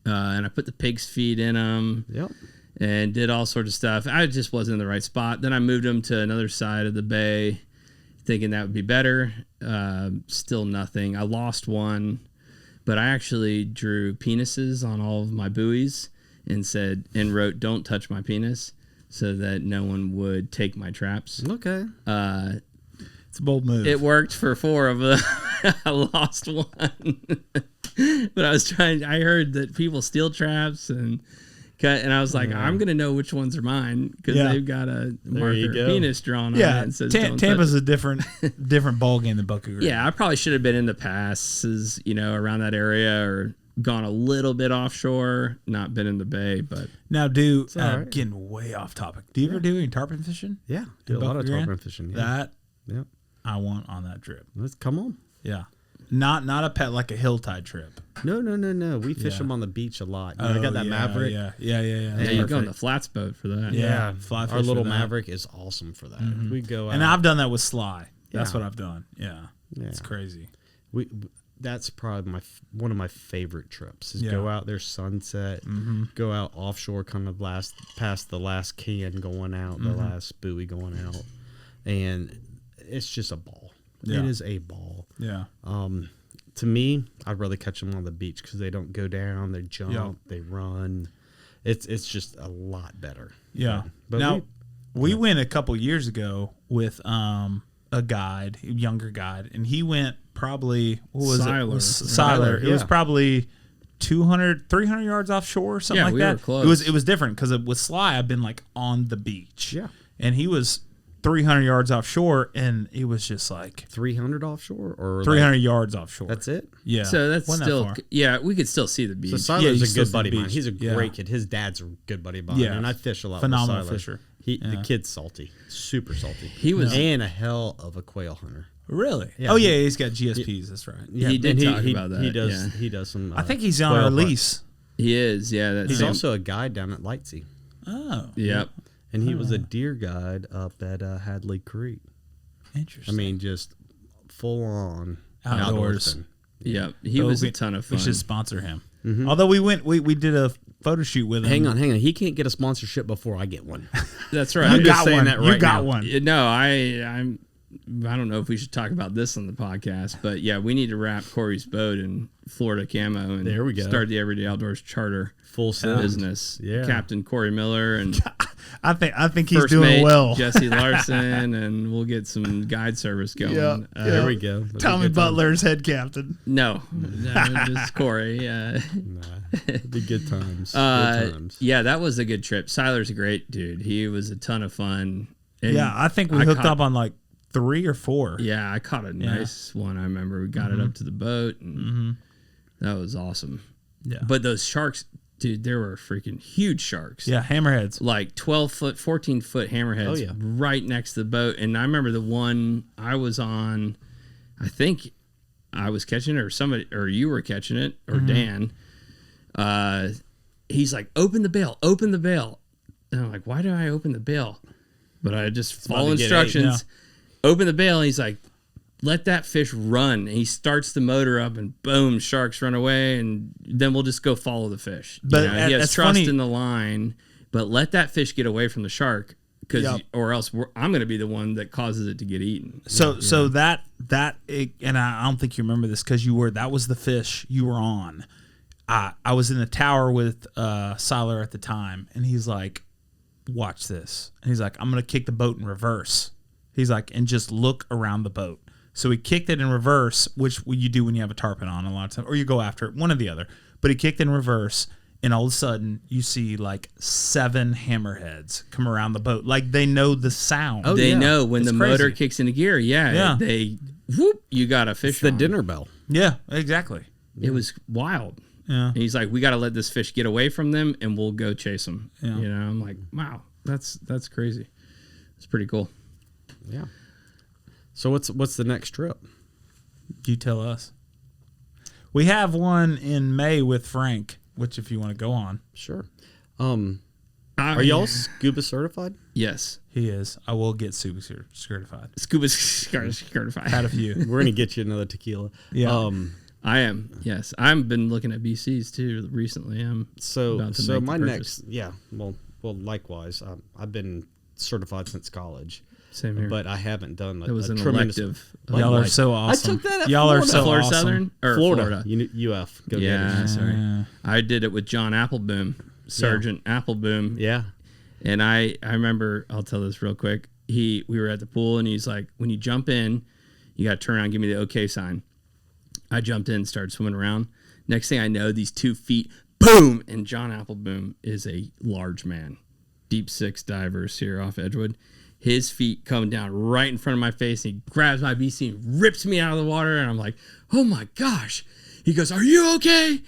And I put the pig's feet in them. Yep. And did all sorts of stuff. I just wasn't in the right spot. Then I moved them to another side of the bay, thinking that would be better. Still nothing. I lost one, but I actually drew penises on all of my buoys and wrote "Don't touch my penis," so that no one would take my traps. Okay. It's a bold move. It worked for 4 of them. I lost one, but I heard that people steal traps and I was like, I'm gonna know which ones are mine because Yeah. they've got a you marker go. penis drawn on it yeah, and says don't Tampa's touch. a different ball game than Bucket Green. Yeah, I probably should have been in the passes, around that area or gone a little bit offshore, not been in the bay, but Now, all right. getting way off topic. Do you ever do any tarpon fishing? Yeah. Do a lot of Bucket Green? tarpon fishing. Yeah. That Yeah. I want on that trip. Let's come on. Yeah, not a pet like a hilltide trip. No. We fish Yeah. them on the beach a lot. I got that yeah, Maverick. Yeah. yeah, you go on the flats boat for that. Yeah. Fly Our fish little for that. Maverick is awesome for that. We go out. And I've done that with Sly. That's Yeah. what I've done. Yeah. It's crazy. we that's probably one of my favorite trips is Yeah. go out there sunset, go out offshore, kind of past the last can going out, the last buoy going out, and it's just a ball. Yeah. It is a ball. Yeah. To me, I'd rather catch them on the beach because they don't go down, they jump, Yeah. they run. It's just a lot better. Yeah. But Now, we went a couple years ago with a guide, a younger guide, and he went probably, what was Siler. it? Was Siler, Siler. It was yeah. probably 200, 300 yards offshore, something Yeah, like we that. were close. It was different because with Sly, I've been like on the beach. Yeah. And he was 300 yards offshore, and it was just like 300 offshore or 300 yards offshore. That's it. Yeah. So that's Wasn't that still, far. yeah, we could still see the beach. So Yeah, you Siler's still a good see buddy the of mine. beach. He's a Yeah. great kid. His dad's a good buddy of mine, Yeah. and I fish a lot Phenomenal with Siler. fisher. The kid's salty, super salty. He was- and a hell of a quail hunter. Really? Yeah. Oh, yeah, he's got GSPs. That's right. Yeah, He did and talk about that, He does. yeah. He does some. I think he's on quail our part. lease. He is, yeah. That's He's same- also a guide down at Lightsey, Oh. Yep. and he was a deer guide up at Hadley Creek. I Interesting. mean, just full on Outdoors. outdoorsman. Yep. He was a ton of fun. We should sponsor him. Although we did a photo shoot with him. Hang on. He can't get a sponsorship before I get one. That's You right. I'm just got saying one. that You right got now. one. No, I don't know if we should talk about this on the podcast, but yeah, we need to wrap Corey's boat in Florida camo and There we go. start the Everyday Outdoors charter Full send. business. Yeah. Captain Corey Miller and I think he's first doing mate well. Jesse Larson, and we'll get some guide service going. Yeah, There we go. That'd be Tommy good times. Butler's head captain. No, just Corey. Nah, it'd be good times. Good times. Yeah, that was a good trip. Siler's a great dude. He was a ton of fun. And Yeah, I think we I hooked caught- up on like 3 or 4. Yeah, I caught a nice one. I remember we got it up to the boat, and that was awesome. Yeah. But those sharks, dude, there were freaking huge sharks. Yeah, hammerheads. Like 12-foot, 14-foot hammerheads Oh, yeah. right next to the boat. And I remember the one I was on, I think I was catching it or somebody, or you were catching it, or Dan. He's like, open the bail. And I'm like, why do I open the bail? But I just follow to get instructions. Open the bail. And he's like, let that fish run. And he starts the motor up, and boom, sharks run away, and then we'll just go follow the fish. But he has that's trust funny. in the line, but let that fish get away from the shark, Yep. or else I'm going to be the one that causes it to get eaten. So that and I don't think you remember this because that was the fish you were on. I was in the tower with Siler at the time, and he's like, "Watch this," and he's like, "I'm gonna kick the boat in reverse." He's like, "And just look around the boat." So he kicked it in reverse, which you do when you have a tarpon on a lot of times, or you go after it, one or the other. But he kicked in reverse. And all of a sudden, you see like 7 hammerheads come around the boat. Like they know the sound. Oh, They yeah. know when It's the motor crazy. kicks into gear. Yeah. They whoop. You got a fish. The on. dinner bell. Yeah, exactly. It was wild. Yeah. And he's like, we got to let this fish get away from them, and we'll go chase them. Yeah. You know, I'm like, wow, that's crazy. It's pretty cool. Yeah. So what's the next trip? You tell us. We have one in May with Frank, which if you want to go on, Sure. Are y'all scuba certified? Yes. he is. I will get super certified. Scuba certified. Had a few. We're gonna get you another tequila. Yeah. I am. Yes. I've been looking at BCs too recently. I'm So about to so make the my purchase. next well likewise. I've been certified since college, Same here. but I haven't done It was a an tremendous. elective. Y'all are like so awesome. took that at Y'all are Florida. so Florida awesome. Southern or Florida. UF. Go get Yeah, it. sorry. Yeah. I did it with John Appleboom, Sergeant Appleboom. Yeah. And I remember, I'll tell this real quick. We were at the pool, and he's like, when you jump in, you got to turn around and give me the okay sign. I jumped in, started swimming around. Next thing I know, these 2 feet, boom! And John Appleboom is a large man. Deep six divers here off Edgewood. His feet come down right in front of my face, and he grabs my BC and rips me out of the water, and I'm like, oh my gosh. He goes, are you okay?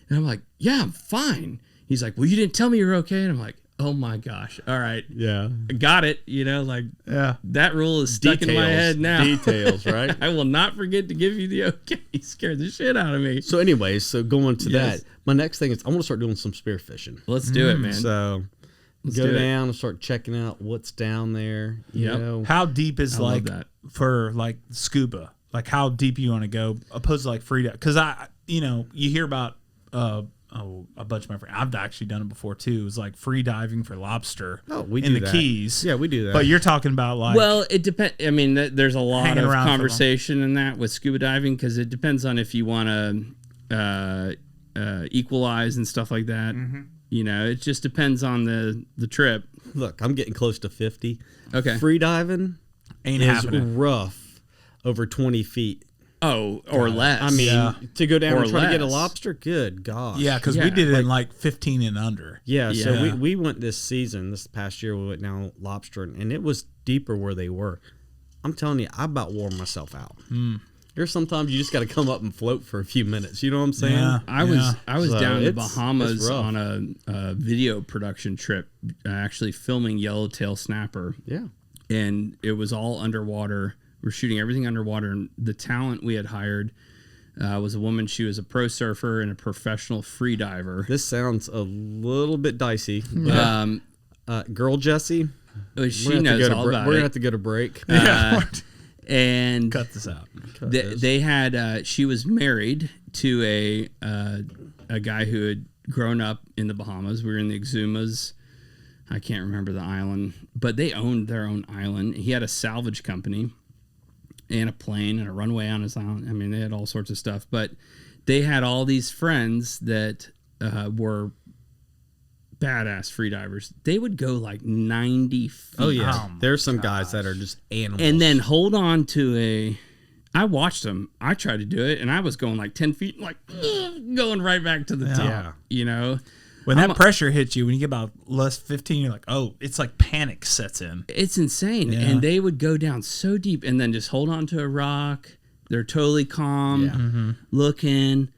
And I'm like, yeah, I'm fine. He's like, well, you didn't tell me you were okay. And I'm like, oh my gosh. All right. Yeah. I got it. You know, like Yeah. that rule is stuck in my head now. Details, right? I will not forget to give you the okay. He scared the shit out of me. So anyways, so going to Yes. that, my next thing is I want to start doing some spearfishing. Let's do it, man. So Let's go do it. down and start checking out what's down there. You Yep. know, How deep is I love like that. for like scuba? Like how deep you want to go opposed to like free dive? Because you hear about a bunch of my friends. I've actually done it before too. It was like free diving for lobster. we in do the that. Keys. Yeah, we do that. But you're talking about like Well, it depends. I mean, there's a lot Hanging of around for conversation in that with scuba diving because it depends on if you want to equalize and stuff like that. Mm-hmm. You know, it just depends on the trip. Look, I'm getting close to 50. Okay. Free diving ain't is happening. rough over 20 feet. Oh, or less. I mean, Yeah. to go down Or and try to get a less. lobster, good gosh. Yeah, because Yeah, we did it in like 15 and under. Yeah, so Yeah. we went this past year, we went down lobster, and it was deeper where they were. I'm telling you, I about wore myself out. There's sometimes you just got to come up and float for a few minutes. You know what I'm saying? Yeah. I was So down in the it's Bahamas rough. on a video production trip, actually filming yellowtail snapper, Yeah. and it was all underwater. We're shooting everything underwater, and the talent we had hired was a woman. She was a pro surfer and a professional free diver. This sounds a little bit dicey. But, Um, girl Jessie, she knows all about we're going to it. have to go to break. And Cut this out. they had she was married to a guy who had grown up in the Bahamas. We were in the Exumas. I can't remember the island, but they owned their own island. He had a salvage company and a plane and a runway on his island. I mean, they had all sorts of stuff, but they had all these friends that were badass free divers. They would go like 90 feet. Oh, yeah. Oh, my There's some guys that are just animals. And then hold on to I watched them. I tried to do it, and I was going like 10 feet, like going right back to the top. Yeah. You know, When that pressure hits you, when you get about less 15, you're like, oh, it's like panic sets in. it's insane. Yeah. And they would go down so deep, and then just hold on to a rock. They're totally calm, Yeah. looking,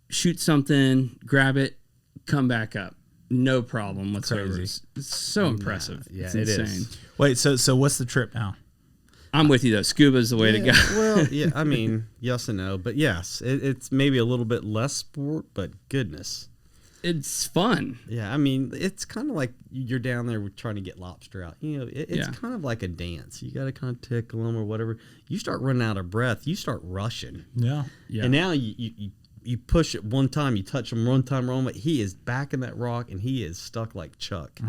shoot something, grab it, come back up. No problem whatsoever. Crazy. It's so impressive. yeah, It's it insane. is. Wait, so what's the trip now? I'm with you though. Scuba's the way to go. Well, yeah, I mean, yes and no. But yes, it's maybe a little bit less sport, but goodness. it's fun. Yeah, I mean, it's kind of like you're down there trying to get lobster out. You know, it's Yeah. kind of like a dance. You got to kind of tickle them or whatever. You start running out of breath, you start rushing. Yeah. Yeah. And now you push it one time, you touch him one time wrong, but he is back in that rock and he is stuck like Chuck.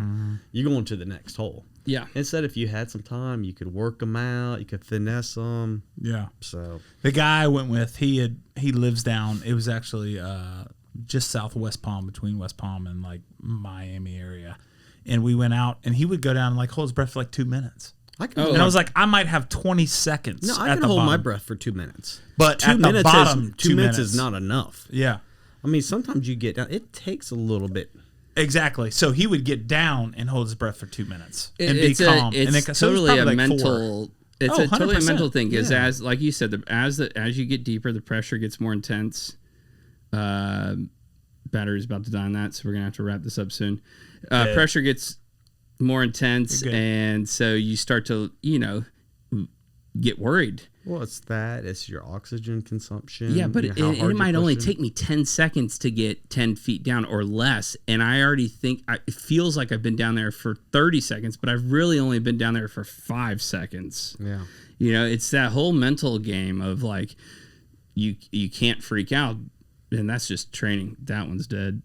You're going to the next hole. Yeah. Instead, if you had some time, you could work them out, you could finesse them. Yeah. So The guy I went with, he lives down. It was actually just south of West Palm, between West Palm and like Miami area. And we went out, and he would go down and like hold his breath for like 2 minutes. I can. Oh, And I was like, I might have 20 seconds. no, I at can the hold my bottom. breath for 2 minutes. But 2 at the minutes bottom, is 2 2 minutes minutes. is not enough. Yeah. I mean, sometimes you get down. It takes a little bit. Exactly. So he would get down and hold his breath for 2 minutes and it's be calm. it's and then, so it was totally a probably like 4. mental. It's Oh, a totally a 100%. mental thing because Yeah. as like you said, as you get deeper, the pressure gets more intense. Battery's about to die on that, so we're gonna have to wrap this up soon. Yeah. Pressure gets more intense, You're good. and so you start to get worried. Well, it's that. It's your oxygen consumption. Yeah, but you know, how it hard might you're only pushing. take me 10 seconds to get 10 feet down or less. And I already think it feels like I've been down there for 30 seconds, but I've really only been down there for 5 seconds. Yeah. It's that whole mental game of like, you can't freak out. And that's just training. That one's dead.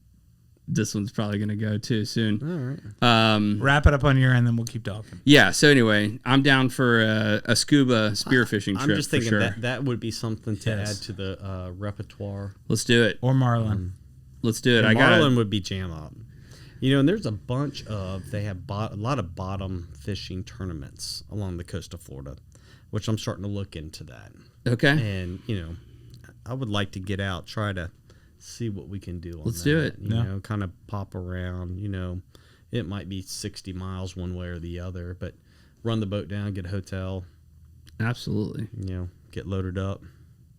This one's probably going to go too soon. All right. Wrap it up on your end, then we'll keep talking. Yeah. So anyway, I'm down for a scuba spearfishing trip. I'm just thinking for sure. that would be something to Yes. add to the repertoire. Let's do it. Or Marlin. Let's do it. And I got Marlin would be jam up. And there's a bunch of they have a lot of bottom fishing tournaments along the coast of Florida, which I'm starting to look into that. Okay. And I would like to get out, try to see what we can do on Let's that. do it. You kind of pop around. It might be 60 miles one way or the other, but run the boat down, get a hotel. Absolutely. Get loaded up.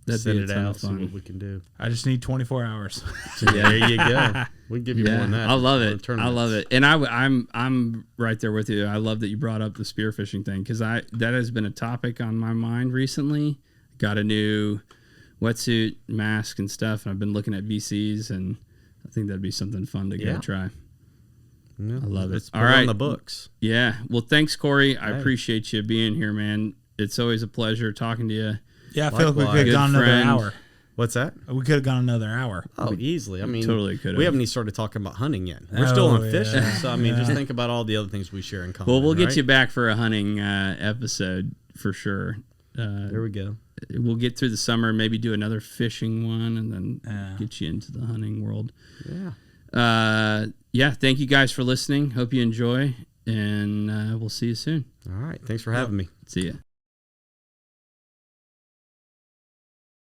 That'd set be a it ton of out, see fun. what we can do. I just need 24 hours. There you go. We can give you more than that. I love for it. I tournaments. love it, and I'm right there with you. I love that you brought up the spearfishing thing because that has been a topic on my mind recently. Got a new wetsuit, mask, and stuff, and I've been looking at VCs, and I think that'd be something fun to go Yeah. try. Yeah, I love it. It's All put right. on the books. Yeah. Well, thanks, Corey. I Hey. appreciate you being here, man. It's always a pleasure talking to you. Yeah, I feel like we Likewise. could have Good gone another friend. hour. What's that? We could have gone another hour. Oh, easily. I mean, totally could've. We haven't even started talking about hunting yet. We're still Oh, on yeah. fishing. So, I mean, just think about all the other things we share in common. Well, we'll get right? you back for a hunting episode for sure. There we go. We'll get through the summer, maybe do another fishing one, and then Yeah. get you into the hunting world. Yeah. Yeah, thank you guys for listening. Hope you enjoy, and we'll see you soon. All right. Thanks for having me. See ya.